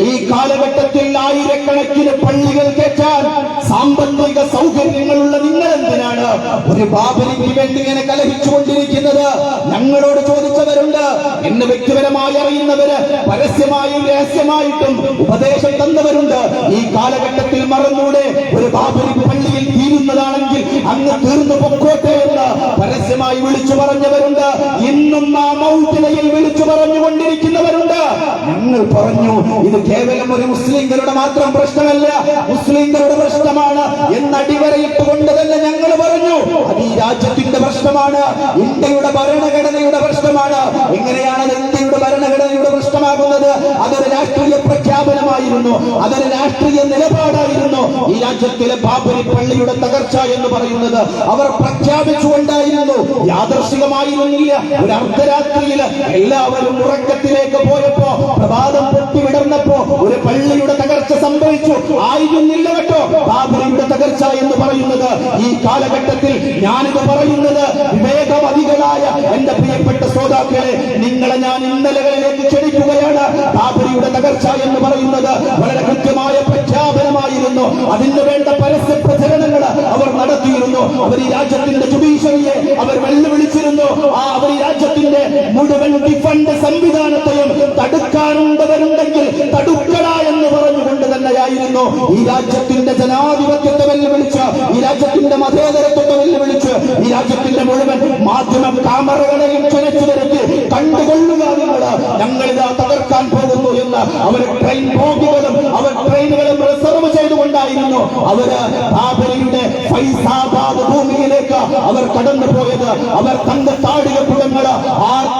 ഈ കാലഘട്ടത്തിൽ ആയിരക്കണക്കിന് പള്ളികൾ കയറ്റാൻ സാമ്പത്തിക സൗകര്യങ്ങളുള്ള നിങ്ങൾ എന്തിനാണ് ഒരു ബാബരിക്ക് വേണ്ടി ഇങ്ങനെ കലഹിച്ചുകൊണ്ടിരിക്കുന്നത്? ഞങ്ങളോട് ചോദിച്ചവരുണ്ട്, എന്നെ വ്യക്തിപരമായി അറിയുന്നവര്, പരസ്യമായും രഹസ്യമായിട്ടും ഉപദേശം തന്നവരുണ്ട്. ഈ കാലഘട്ടത്തിൽ മറന്നൂടെ? ഒരു ബാബരി പള്ളിയിൽ തീരുന്നതാണെങ്കിൽ അങ്ങ് തീർന്നു പൊക്കോട്ടെ എന്ന് പരസ്യമായി വിളിച്ചു പറഞ്ഞവരുണ്ട്. ഇന്നും ആ മൗത്തിനയിൽ വിളിച്ചു പറഞ്ഞുകൊണ്ടിരിക്കുന്നവരുണ്ട്. ഞങ്ങൾ പറഞ്ഞു, ഇത് കേവലം ഒരു മുസ്ലിംകളുടെ മാത്രം പ്രശ്നമല്ല, മുസ്ലിംകളുടെ പ്രശ്നമാണ് എന്നടിവരയിട്ടുകൊണ്ട് തന്നെ ഞങ്ങൾ പറഞ്ഞു, അത് ഈ രാജ്യത്തിന്റെ പ്രശ്നമാണ്, ഇന്ത്യയുടെ ഭരണഘടനയുടെ പ്രശ്നമാണ്. എങ്ങനെയാണ് അത് ഇന്ത്യയുടെ ഭരണഘടനയുടെ പ്രശ്നമാകുന്നത്? അതൊരു രാഷ്ട്രീയ പ്രഖ്യാപനമായിരുന്നു, അതൊരു രാഷ്ട്രീയ നിലപാടായിരുന്നു. ഈ രാജ്യത്തിലെ ബാബരി പള്ളിയുടെ തകർച്ച എന്ന് പറയുന്നത് അവർ പ്രഖ്യാപിച്ചുകൊണ്ടായിരുന്നു, യാദർശികമായിരുന്നില്ല. ഒരു അർദ്ധരാത്രിയിൽ എല്ലാവരും ഉറക്കത്തിലേക്ക് പോയപ്പോ, പ്രഭാതം പൊട്ടിവിടർന്നപ്പോ ഒരു പള്ളിയുടെ തകർച്ച സംഭവിച്ചു. ആയിരുന്നില്ല കേട്ടോ ബാബരിയുടെ തകർച്ച എന്ന് പറയുന്നത്. ഈ കാലഘട്ടത്തിൽ ഞാനിത് പറയുന്നത് വിവേകമതികളായ എന്റെ പ്രിയപ്പെട്ട ശ്രോതാക്കളെ, നിങ്ങളെ ഞാൻ ഇന്നലകളിലേക്ക് ക്ഷണിക്കുകയാണ്. ബാബരിയുടെ തകർച്ച എന്ന് പറയുന്നത് വളരെ കൃത്യമായ പ്രഖ്യാപനമായിരുന്നു. അതിന് വേണ്ട പരസ്യ പ്രചരണങ്ങൾ അവർ നടത്തിയിരുന്നു. അവർ ഈ രാജ്യത്തിന്റെ ജുഡീഷ്യറിയെ അവർ വെല്ലുവിളിച്ചിരുന്നു. അവർ ഈ രാജ്യത്തിന്റെ മുഴുവൻ ഡിഫൻഡ് സംവിധാനത്തെയും തടുക്കാനുണ്ടവരുണ്ടെങ്കിൽ തടുക്കട എന്ന് പറഞ്ഞുകൊണ്ട് തന്നെയായിരുന്നു ഈ രാജ്യത്തിന്റെ ജനാധിപത്യത്തെ വെല്ലുവിളിച്ച്, ഈ രാജ്യത്തിന്റെ മതേതരത്വത്തെ വെല്ലുവിളിച്ച്, ഈ രാജ്യത്തിന്റെ മുഴുവൻ മാധ്യമ കാമറകളെയും ക്ഷണിച്ചു വരുത്തി കണ്ടുകൊള്ളുക നിങ്ങൾ, ഞങ്ങളിതാ തകർക്കാൻ പോകുന്നു എന്ന് അവർ ട്രെയിൻ ബോഗികളും അവർ ട്രെയിനുകളും റിസർവ് ചെയ്തുകൊണ്ടായിരുന്നു അവര് ബാബരിയുടെ ഫൈസാബാദ് ഭൂമിയിലേക്ക് അവർ കടന്നു പോയത്. അവർ തങ്കത്താടിക പുഴങ്ങൾ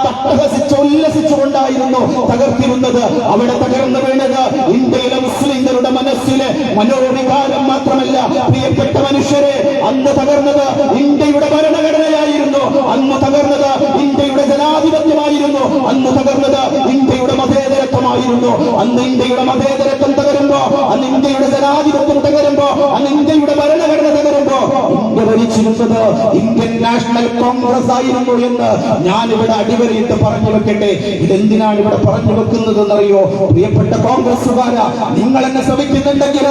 തട്ടഹസിച്ച് ഉല്ലസിച്ചുകൊണ്ടായിരുന്നു തകർത്തിരുന്നത്. അവിടെ തകർന്നു വീണത് ഇന്ത്യയിലെ മുസ്ലിംകളുടെ മനസ്സിലെ മനോവികാരം മാത്രമല്ല പ്രിയപ്പെട്ട മനുഷ്യരെ, അന്ന് തകർന്നത് ഇന്ത്യയുടെ ഭരണഘടനയായിരുന്നു, അന്ന് തകർന്നത് ഇന്ത്യയുടെ ജനാധിപത്യമായിരുന്നു, അന്ന് തകർന്നത് ഇന്ത്യയുടെ മതേതരത്വമായിരുന്നു. അന്ന് ഇന്ത്യയുടെ മതേതരത്വം തകരുമ്പോ, അന്ന് ഇന്ത്യയുടെ ജനാധിപത്യം തകരുമ്പോ, അന്ന് ഇന്ത്യയുടെ ഭരണഘടന തകരുമ്പോ ഇന്ത്യ ഭരിച്ചിരുന്നത് ഇന്ത്യൻ നാഷണൽ കോൺഗ്രസ് ആയിരുന്നു എന്ന് ഞാനിവിടെ അടിവരയിട്ട് പറഞ്ഞു വെക്കട്ടെ. ഇതെന്തിനാണ് ഇവിടെ പറഞ്ഞു വെക്കുന്നത് എന്നറിയോ? പ്രിയപ്പെട്ട കോൺഗ്രസുകാരാ, നിങ്ങൾ എന്നെ ശ്രമിക്കുന്നുണ്ടെങ്കിൽ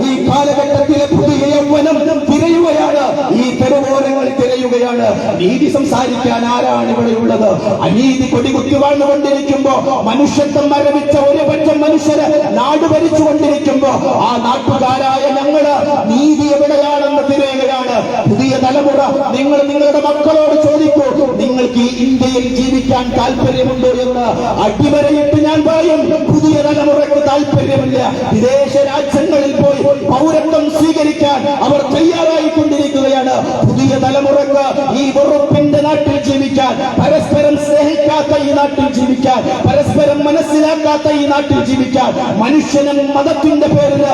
ഈ കാലഘട്ടത്തിലെ പുതിയ യൗവനം തിരയുകയാണ്, ഈ തെരുവോരങ്ങൾ തിരയുകയാണ്. നീതി സംസാരിക്കാൻ ആരാണ് ഇവിടെ ഉള്ളത്? അനീതി കൊടികുത്തി വാഴ്ന്നുകൊണ്ടിരിക്കുമ്പോ, മനുഷ്യത്വം മരവിച്ച ഒരു പറ്റം മനുഷ്യര് നാട് ഭരിച്ചുകൊണ്ടിരിക്കുമ്പോ, ആ നാട്ടുകാരായ ഞങ്ങള് നീതി എവിടെയാണെന്ന് തിരയുകയാണ്. പുതിയ തലമുറ, നിങ്ങൾ നിങ്ങളുടെ മക്കളോട് ചോദിക്കൂ, നിങ്ങൾ നിങ്ങൾക്ക് ഈ ഇന്ത്യയിൽ ജീവിക്കാൻ താല്പര്യമുണ്ടോ എന്ന് അടിവരയിട്ട് ഞാൻ പറയും. പുതിയ തലമുറയ്ക്ക് താല്പര്യമില്ല. വിദേശ രാജ്യങ്ങളിൽ പോയി പൗരത്വം സ്വീകരിക്കാൻ അവർ തയ്യാറായിക്കൊണ്ടിരിക്കുകയാണ്. പുതിയ തലമുറക്ക് ഈ വെറുപ്പിന്റെ നാട്ടിൽ ജീവിക്കാൻ, പരസ്പരം സ്നേഹിക്കാത്ത ഈ നാട്ടിൽ ജീവിക്കാൻ, പരസ്പരം മനസ്സിലാക്കാത്ത ഈ നാട്ടിൽ ജീവിക്കാൻ, മനുഷ്യനും മതത്തിന്റെ പേരിൽ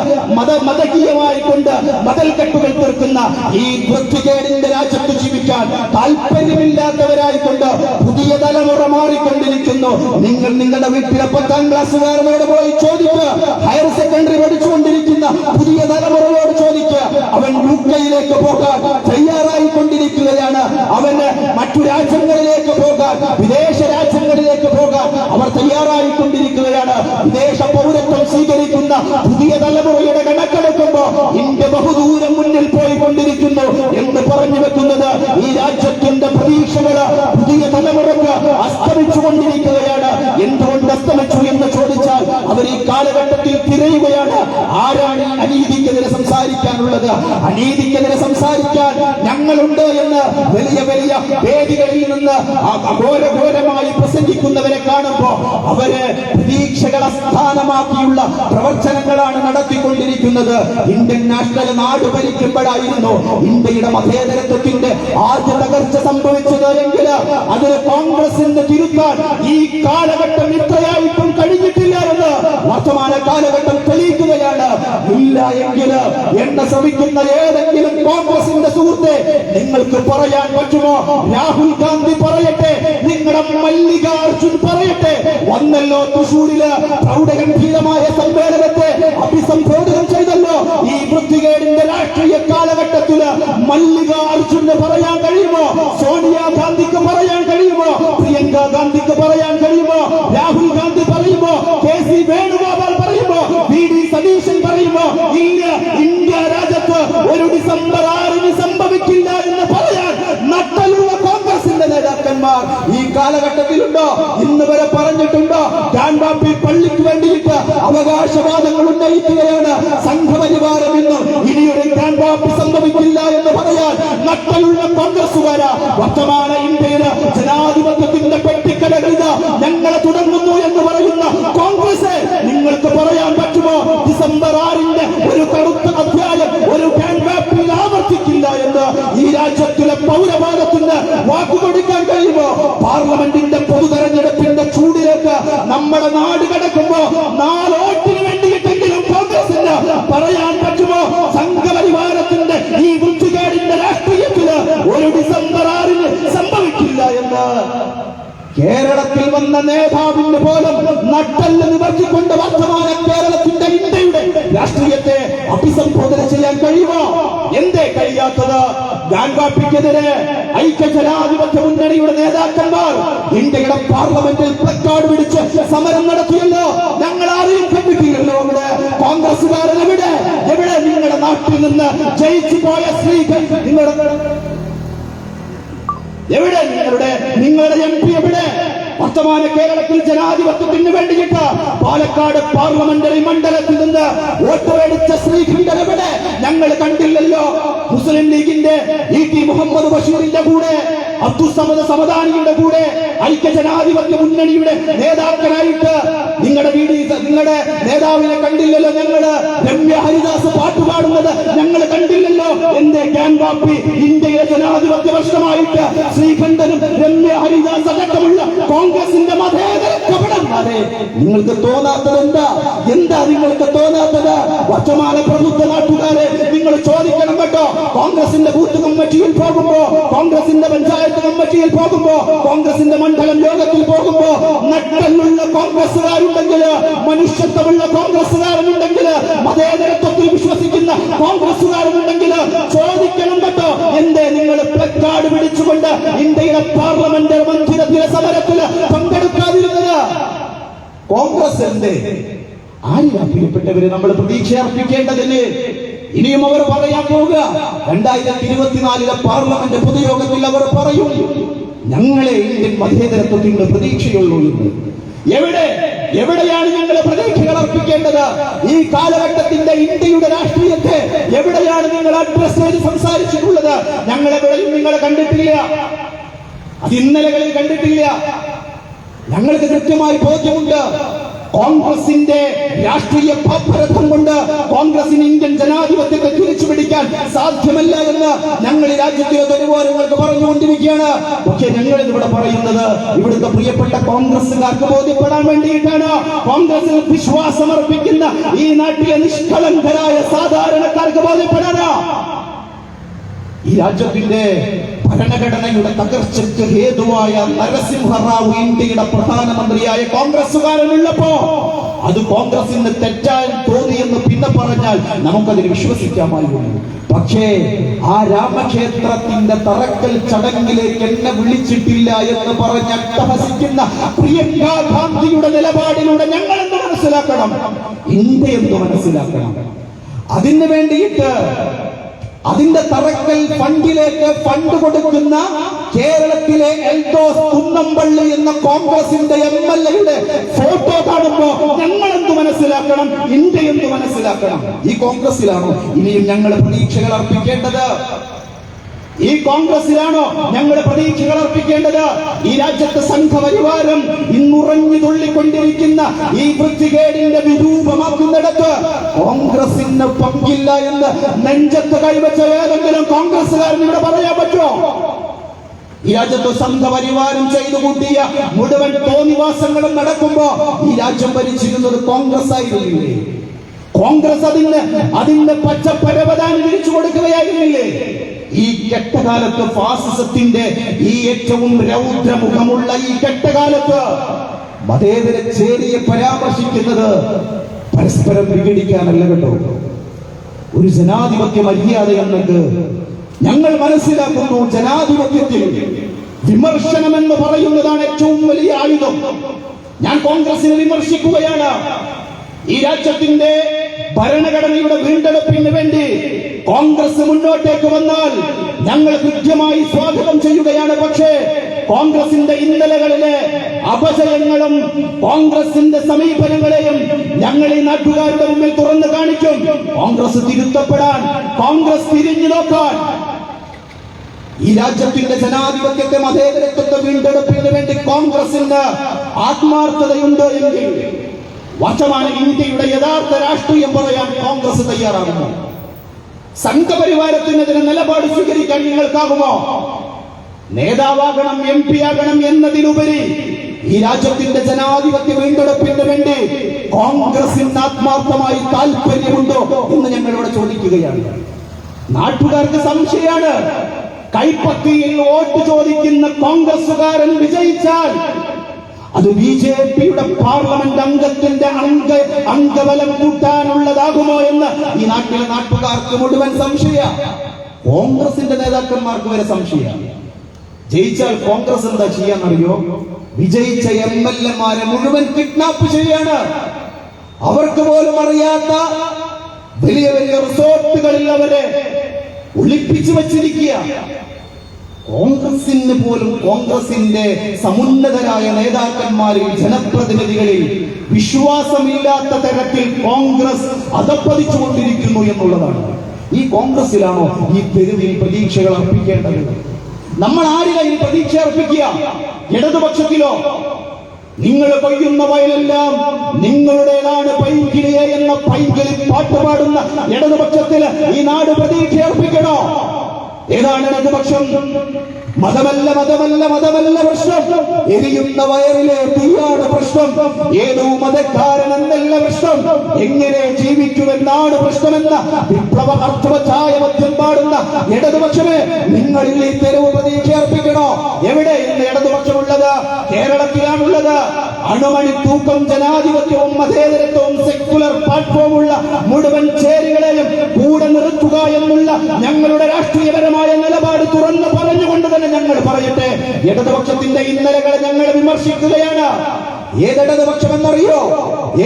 മതകീയമായി കൊണ്ട് മതൽക്കെട്ടുകൾ തീർക്കുന്ന ഈ വൃത്തികേടിന്റെ രാജ്യത്ത് ജീവിക്കാൻ താല്പര്യമില്ലാത്തവരായിക്കൊണ്ട് പുതിയ തലമുറ മാറിക്കൊണ്ടിരിക്കുന്നു. നിങ്ങൾ നിങ്ങളുടെ വീട്ടിലെ 10ാം ക്ലാസ്സുകാരനോട് പോയി ചോദിക്കുക, ഹയർ സെക്കൻഡറി പഠിച്ചുകൊണ്ടിരിക്കുന്ന പുതിയ തലമുറയോട് ചോദിക്കുക. അവൻ യുകെയിലേക്ക് പോകാൻ തയ്യാറായിക്കൊണ്ടിരിക്കുകയാണ്. അവന് മറ്റു രാജ്യങ്ങളിലേക്ക് പോകാൻ, വിദേശ രാജ്യങ്ങളിലേക്ക് പോകാൻ അവർ തയ്യാറായിക്കൊണ്ടിരിക്കുകയാണ്. വിദേശ പൗരത്വം സ്വീകരിക്കുന്ന പുതിയ തലമുറയുടെ കണക്കെടുക്കുമ്പോ ഇന്ത്യ ബഹുദൂരം മുന്നിൽ പോയിക്കൊണ്ടിരിക്കുന്നു എന്ന് പറഞ്ഞു വെക്കുന്നത് ഈ രാജ്യത്തിന്റെ പ്രതീക്ഷകൾ പുതിയ തലമുറക്ക് അസ്തമിച്ചുകൊണ്ടിരിക്കുകയാണ്. എന്തുകൊണ്ട് അസ്തമിച്ചു എന്ന് ചോദിച്ചാൽ അവർ ഈ കാലഘട്ടത്തിൽ തിരയുകയാണ്. ആരാണ് ഈ അനീതിക്കെതിരെ സംസാരിക്കാനുള്ളത്? അനീതിക്കെതിരെ സംസാരിക്കാൻ ഞങ്ങളുണ്ട് എന്ന് വലിയ വലിയ വേദികളിൽ നിന്ന് ഘോരഘോരമായി പ്രസംഗിക്കുന്നവരെ കാണുമ്പോ അവര് പ്രതീക്ഷകളെ സ്ഥാനമാക്കിയുള്ള പ്രവർത്തനങ്ങളാണ് നടത്തിക്കൊണ്ടിരിക്കുന്നത്. ഇന്ത്യൻ നാഷണൽ നാട് ഭരിക്കുമ്പോഴായിരുന്നു ഇന്ത്യയുടെ മതേതരത്വത്തിന്റെ ആദ്യ തകർച്ച സംഭവിച്ചത് എങ്കിൽ അതിന് കോൺഗ്രസിന്റെ തിരുത്താൻ ഈ കാലഘട്ടം ഇത്രയായിട്ടും കഴിഞ്ഞിട്ടില്ല എന്ന് വർത്തമാന കാലഘട്ടം തെളിയിക്കുകയാണ്. ഇല്ല എങ്കിൽ എന്നെ ശ്രമിക്കുന്ന ഏതെങ്കിലും കോൺഗ്രസിന്റെ സുഹൃത്തെ നിങ്ങൾക്ക് പറയാൻ പറ്റുമോ? രാഹുൽ ഗാന്ധി പറയട്ടെ, നിങ്ങളുടെ മല്ലികാർജുൻ പറയട്ടെ, വന്നല്ലോ തൃശൂരില് പ്രൗഢഗംഭീരമായ സമ്മേളനത്തെ അഭിസംബോധന ചെയ്തല്ലോ. ഈ വൃത്തികേടിന്റെ രാഷ്ട്രീയ കാലഘട്ടത്തില് മല്ലികാർജുന് പറയാൻ കഴിയുമോ? സോണിയാഗാന്ധിക്ക് പറയാൻ കഴിയുമോ? പ്രിയങ്ക ഗാന്ധിക്ക് പറയാൻ കഴിയുമോ? രാഹുൽ ഗാന്ധി പറയുമോ? KC വേണുഗോപാൽ പറയുമോ? VD സതീശൻ പറയുമോ? ഇല്ല, ഇന്ത്യ രാജ്യത്ത് ഒരു ഡിസംബർ 6 സംഭവിക്കില്ല എന്ന് പറയാൻ നട്ടലുള്ള കോൺഗ്രസിന്റെ നേതാക്കന്മാർ ഈ കാലഘട്ടത്തിലുണ്ടോ? ഇന്ന് വരെ പറഞ്ഞിട്ടുണ്ടോ? ഗാൻവാപ്പി പള്ളിക്ക് വേണ്ടിയിട്ട് അവകാശവാദങ്ങൾ ഉന്നയിക്കുകയാണ് സംഘപരിവാരം. ഇന്നും ഇനിയൊരു ഗാൻവാപ്പി സംഭവിക്കില്ല എന്ന് പറയാൻ നട്ടലുള്ള കോൺഗ്രസുകാരാ. വർത്തമാന ഇന്ത്യയില് ജനാധിപത്യത്തിന്റെ പെട്ടിക്കടകളിൽ ഞങ്ങളെ തുടങ്ങുന്നു എന്ന് പറയുന്ന കോൺഗ്രസ് നിങ്ങൾക്ക് പറയാൻ പറ്റുമോ? ഡിസംബർ 6 ഒരു കറുത്ത അധ്യായം ഒരു ഗാൻവാപ്പിയിൽ ആവർത്തിക്കില്ല എന്ന് ഈ രാജ്യത്തിലെ പൗരവാദത്തിന് വാക്കുകൊടുക്കാൻ കഴിയുമോ? പാർലമെന്റിന്റെ പൊതു തെരഞ്ഞെടുപ്പിന്റെ ചൂടിലേക്ക് നമ്മുടെ നാട് കടക്കുമ്പോ 4 വോട്ടിന് വേണ്ടിയിട്ടെങ്കിലും കോൺഗ്രസിന് പറയാൻ പറ്റുമോ? സംഘപരിവാരത്തിന്റെ ഈ വൃത്തികേടിന്റെ രാഷ്ട്രീയത്തില് ഒരു ഡിസംബർ 6 സംഭവിക്കില്ല എന്ന് കേരളത്തിൽ വന്ന നേതാവിന് പോലും നട്ടല് നിവർത്തിക്കൊണ്ട് വർത്തമാന കേരളത്തിന്റെ ഇന്ത്യയുടെ രാഷ്ട്രീയത്തെ അഭിസംബോധന ചെയ്യാൻ കഴിയുമോ? എന്തേ കഴിയാത്തത്? ഗാൻവാപ്പിക്കെതിരെ ഐക്യജനാധിപത്യ മുന്നണിയുടെ നേതാക്കന്മാർ ഇന്ത്യയുടെ പാർലമെന്റിൽ പ്ലക്കാർഡ് പിടിച്ച് സമരം നടത്തിയല്ലോ. ഞങ്ങൾ ആരെയും കണ്ടിട്ടില്ലല്ലോ. അവിടെ കോൺഗ്രസുകാരൻ എവിടെ? നിങ്ങളുടെ നാട്ടിൽ നിന്ന് ജയിച്ചു പോയ സ്ത്രീകൾ എവിടെ? നിങ്ങളുടെ MP എവിടെ? വർത്തമാന കേരളത്തിൽ ജനാധിപത്യത്തിന് വേണ്ടിയിട്ട് പാലക്കാട് പാർലമെന്ററി മണ്ഡലത്തിൽ നിന്ന് വോട്ട് മേടിച്ച ശ്രീകണ്ഠൻ എവിടെ? ഞങ്ങൾ കണ്ടില്ലല്ലോ. മുസ്ലിം ലീഗിന്റെ ET മുഹമ്മദ് ബഷീറിന്റെ കൂടെ, അബ്ദുസ്സമദ് സമദാനിയുടെ കൂടെ, ഐക്യജനാധിപത്യ മുന്നണിയുടെ നേതാക്കളായിട്ട് നിങ്ങളുടെ നേതാവിനെ കണ്ടില്ലല്ലോ. ഞങ്ങള് രമ്യ ഹരിദാസ് പാട്ടുപാടുന്നത് ഞങ്ങൾ കണ്ടില്ലല്ലോ. എന്റെ ഗാൻവാപ്പി ഇന്ത്യയിലെ ജനാധിപത്യ പ്രശ്നമായിട്ട് ശ്രീകണ്ഠനും രമ്യ ഹരിദാസ് അടക്കമുള്ള കോൺഗ്രസിന്റെ മതേതര കപടന്മാരെ നിങ്ങൾക്ക് തോന്നാത്തത് എന്താ നിങ്ങൾക്ക് തോന്നാത്തത്? വർത്തമാന പ്രബുദ്ധ നാട്ടുകാരെ നിങ്ങൾ ചോദിക്കണം കേട്ടോ. കോൺഗ്രസിന്റെ ബൂത്ത് കമ്മിറ്റിയിൽ പോകുമ്പോ, കോൺഗ്രസിന്റെ പഞ്ചായത്ത് കമ്മിറ്റിയിൽ പോകുമ്പോ, കോൺഗ്രസിന്റെ മണ്ഡലം യോഗത്തിൽ പോകുമ്പോ നട്ടലുള്ള കോൺഗ്രസുകാരുണ്ടെങ്കിൽ, മനുഷ്യത്വമുള്ള കോൺഗ്രസുകാരുണ്ടെങ്കിൽ, മതേതരത്വത്തിൽ വിശ്വസിക്കുന്ന കോൺഗ്രസുകാരുണ്ടെങ്കിൽ ചോദിക്കണം കേട്ടോ. എന്തേ നിങ്ങൾ പ്ലക്കാർഡ് പിടിച്ചുകൊണ്ട് ഇന്ത്യയുടെ പാർലമെന്റ് മന്ദിരത്തിലെ സമരത്തിൽ പങ്കെടുക്കാതിരുന്നത്? കോൺഗ്രസ് എന്തേ? ആരിലാ പ്രിയപ്പെട്ടവരെ നമ്മൾ പ്രതീക്ഷ അർപ്പിക്കേണ്ടതിന്? ഇനിയും അവർ പറയാൻ പോവുക 2024 പാർലമെന്റ് പൊതുയോഗത്തിൽ അവർ പറയും ഞങ്ങളെ ഇന്ത്യൻ മതേതരത്വത്തിന്റെ പ്രതീക്ഷയുള്ളൂ എന്ന്. എവിടെയാണ് ഞങ്ങളെ പ്രതീക്ഷകൾ അർപ്പിക്കേണ്ടത്? ഈ കാലഘട്ടത്തിന്റെ ഇന്ത്യയുടെ രാഷ്ട്രീയത്തെ എവിടെയാണ് നിങ്ങൾ അഡ്രസ് ചെയ്ത് സംസാരിച്ചിട്ടുള്ളത്? ഞങ്ങളെവിടെയും നിങ്ങളെ കണ്ടിട്ടില്ല. അത് ഇന്നലകളിൽ കണ്ടിട്ടില്ല. ഞങ്ങൾക്ക് കൃത്യമായി ബോധ്യമുണ്ട്. കോൺഗ്രസിന്റെ രാഷ്ട്രീയ പാപ്പരത്വം കൊണ്ട് കോൺഗ്രസിന് ഇന്ത്യൻ ജനാധിപത്യത്തെ തിരിച്ചു പിടിക്കാൻ സാധ്യമല്ല എന്ന് ഞങ്ങൾ ഈ രാജ്യത്തിലെ തെരുവോരങ്ങൾക്ക് പറഞ്ഞുകൊണ്ടിരിക്കുകയാണ്. പക്ഷെ ഞങ്ങൾ ഇവിടെ പറയുന്നത് ഇവിടുത്തെ പ്രിയപ്പെട്ട കോൺഗ്രസുകാർക്ക് ബോധ്യപ്പെടാൻ വേണ്ടിയിട്ടാണ്. കോൺഗ്രസിൽ വിശ്വാസമർപ്പിക്കുന്ന ഈ നാട്ടിലെ നിഷ്കളങ്കരായ സാധാരണക്കാർക്ക് ബോധ്യപ്പെടാനാ. ഈ രാജ്യത്തിന്റെ ഭരണഘടനയുടെ തകർച്ചയ്ക്ക് ഹേതുവായ നരസിംഹറാവു ഇന്ത്യയുടെ പ്രധാനമന്ത്രിയായ കോൺഗ്രസുകാരനുള്ളപ്പോ അത് കോൺഗ്രസിന് തെറ്റാൻ തോന്നിയെന്ന് പിന്നെ പറഞ്ഞാൽ നമുക്കതിന് വിശ്വസിക്കാമായിരുന്നു. പക്ഷേ ആ രാമക്ഷേത്രത്തിന്റെ തറക്കൽ ചടങ്ങിലേക്ക് എന്നെ വിളിച്ചിട്ടില്ല എന്ന് പറഞ്ഞ് അട്ടഹസിക്കുന്ന പ്രിയങ്ക ഗാന്ധിയുടെ നിലപാടിലൂടെ ഞങ്ങൾ എന്ത് മനസ്സിലാക്കണം, ഇന്ത്യ എന്ത് മനസ്സിലാക്കണം. അതിന് വേണ്ടിയിട്ട് അതിന്റെ തറക്കൽ ഫണ്ടിലേക്ക് ഫണ്ട് കൊടുക്കുന്ന കേരളത്തിലെ എൽദോസ് കുന്നംപള്ളി എന്ന കോൺഗ്രസിന്റെ MLA ഫോട്ടോ കാണുമ്പോ ഞങ്ങൾ എന്ത് മനസ്സിലാക്കണം, ഇന്ത്യ എന്ത് മനസ്സിലാക്കണം. ഈ കോൺഗ്രസിലാണോ ഇനിയും ഞങ്ങൾ പ്രതീക്ഷകൾ അർപ്പിക്കേണ്ടത്? ഈ കോൺഗ്രസിലാണോ ഞങ്ങൾ പ്രതീക്ഷകൾ അർപ്പിക്കേണ്ടത്? ഈ രാജ്യത്തെ സംഘപരിവാരം ഇന്നുറഞ്ഞു തുള്ളിക്കൊണ്ടിരിക്കുന്ന ഈ വൃത്തികേടിന്റെ വിരൂപമാക്കുന്നിടത്ത് കോൺഗ്രസിന് പങ്കില്ല എന്ന് നെഞ്ചത്ത് കൈവച്ച ഏതെങ്കിലും കോൺഗ്രസുകാരൻ ഇവിടെ പറയാൻ പറ്റുമോ? ഈ രാജ്യത്ത് സംഘപരിവാരം ചെയ്തു കൂട്ടിയ മുഴുവൻ തോന്നിവാസങ്ങളും നടക്കുമ്പോ ഈ രാജ്യം ഭരിച്ചിരുന്നത് കോൺഗ്രസ് ആയിരുന്നില്ലേ? കോൺഗ്രസ് അതിന്റെ പച്ച പരവതാനി വിരിച്ചു കൊടുക്കുകയായിരുന്നില്ലേ? ഈ കെട്ടകാലത്ത് ഫാസിസത്തിന്റെ ഈ ഏറ്റവും രൗദ്രമുഖമുള്ള ഈ കെട്ടകാലത്ത് മതേതര ചേരിയെ പരാമർശിക്കുന്നത് പരസ്പരം വിഘടിക്കാനല്ല കേട്ടോ, ഒരു ജനാധിപത്യ മര്യാദ എന്നത് ഞങ്ങൾ മനസ്സിലാക്കുന്നു. ജനാധിപത്യത്തിൽ വിമർശനം എന്ന് പറയുന്നതാണ് ഏറ്റവും വലിയ ആയുധം. ഞാൻ കോൺഗ്രസിനെ വിമർശിക്കുകയാണ്. ഈ രാജ്യത്തിന്റെ ഭരണഘടനയുടെ വീണ്ടെടുപ്പിന് വേണ്ടി കോൺഗ്രസ് മുന്നോട്ടേക്ക് വന്നാൽ ഞങ്ങൾ കൃത്യമായി സ്വാഗതം ചെയ്യുകയാണ്. പക്ഷേ കോൺഗ്രസിന്റെ ഇന്നലകളിലെ അപജയങ്ങളും കോൺഗ്രസിന്റെ സമീപനങ്ങളെയും ഞങ്ങൾ ഈ നാട്ടുകാരുടെ മുമ്പിൽ തുറന്നു കാണിക്കും. കോൺഗ്രസ് തിരുത്തപ്പെടാൻ, കോൺഗ്രസ് തിരിഞ്ഞു നോക്കാൻ, ഈ രാജ്യത്തിന്റെ ജനാധിപത്യത്തെ മതേതരത്വത്തെ വീണ്ടെടുപ്പിന് വേണ്ടി കോൺഗ്രസിന് ആത്മാർത്ഥതയുണ്ട് എങ്കിൽ വർത്തമാന ഇന്ത്യയുടെ യഥാർത്ഥ രാഷ്ട്രീയം പറയാൻ കോൺഗ്രസ് തയ്യാറാകുമോ? സംഘപരിവാരത്തിനെതിരെ നിലപാട് സ്വീകരിക്കാൻ നിങ്ങൾക്കാകുമോ? നേതാവാകണം, MP ആകണം എന്നതിലുപരി ഈ രാജ്യത്തിന്റെ ജനാധിപത്യ വീണ്ടെടുപ്പിന് വേണ്ടി കോൺഗ്രസിന് ആത്മാർത്ഥമായി താല്പര്യമുണ്ടോ എന്ന് ഞങ്ങളിവിടെ ചോദിക്കുകയാണ്. നാട്ടുകാർക്ക് സംശയമാണ്. കൈപ്പത്തിയിൽ വോട്ട് ചോദിക്കുന്ന കോൺഗ്രസുകാരൻ വിജയിച്ചാൽ അത് BJPയുടെ പാർലമെന്റ് അംഗത്തിന്റെ അംഗബലം കൂട്ടാനുള്ളതാകുമോ എന്ന് ഈ നാട്ടിലെ നാട്ടുകാർക്ക് മുഴുവൻ സംശയ. കോൺഗ്രസിന്റെ നേതാക്കന്മാർക്ക് വരെ സംശയ. ജയിച്ചാൽ കോൺഗ്രസ് എന്താ ചെയ്യാന്നറിയോ? വിജയിച്ച MLA-മാരെ മുഴുവൻ കിഡ്നാപ്പ് ചെയ്യാണ്. അവർക്ക് പോലും അറിയാത്ത വലിയ വലിയ റിസോർട്ടുകളിൽ അവരെ ഒളിപ്പിച്ചു വച്ചിരിക്കുക. കോൺഗ്രസിന് പോലും കോൺഗ്രസിന്റെ സമുന്നതരായ നേതാക്കന്മാരിൽ, ജനപ്രതിനിധികളിൽ വിശ്വാസമില്ലാത്ത തരത്തിൽ കോൺഗ്രസ് അധപ്പതിച്ചുകൊണ്ടിരിക്കുന്നു എന്നുള്ളതാണ്. ഈ കോൺഗ്രസിലാണോ ഈ തെരുവിൽ പ്രതീക്ഷകൾ അർപ്പിക്കേണ്ടത്? നമ്മൾ ആരിലായി പ്രതീക്ഷ അർപ്പിക്കുക? ഇടതുപക്ഷത്തിലോ? നിങ്ങൾ കൊയ്യുന്ന വയലെല്ലാം നിങ്ങളുടേതാണ് പൈങ്കിളിയെ എന്ന പൈങ്കിളി പാട്ടുപാടുന്ന ഇടതുപക്ഷത്തിന് ഈ നാട് പ്രതീക്ഷ അർപ്പിക്കണോ? ഏതാണ് ഇടതുപക്ഷം? മതമല്ല മതമല്ല മതമല്ല പ്രശ്നം, എരിയുന്ന വയറിലെ തീയാണ് പ്രശ്നം. ഏതോ മതക്കാരനെന്നല്ല പ്രശ്നം, എങ്ങനെ ജീവിക്കുമെന്നാണ് പ്രശ്നമെന്ന വിപ്ലവ അർത്ഥവച്ചായ മദ്യം പാടുന്ന ഇടതുപക്ഷമേ, നിങ്ങളിൽ ഈ തെരുവ് പ്രതീക്ഷ അർപ്പിക്കണോ? എവിടെ ഇന്ന് ഇടതുപക്ഷമുള്ളത്? കേരളത്തിലാണുള്ളത്. അണുമണി തൂക്കം ജനാധിപത്യവും മതേതരത്വവും സെക്യുലർ പ്ലാറ്റ്ഫോമുള്ള മുഴുവൻ ചേരികളെയും കൂടെ നിർത്തുക എന്നുള്ള ഞങ്ങളുടെ രാഷ്ട്രീയപരമായ നിലപാട് തുറന്നു പറഞ്ഞുകൊണ്ട് തന്നെ ഞങ്ങൾ പറയട്ടെ, ഇടതുപക്ഷത്തിന്റെ ഇന്നലകളെ ഞങ്ങൾ വിമർശിക്കുകയാണ്. ഏതിടതുപക്ഷമെന്നറിയോ?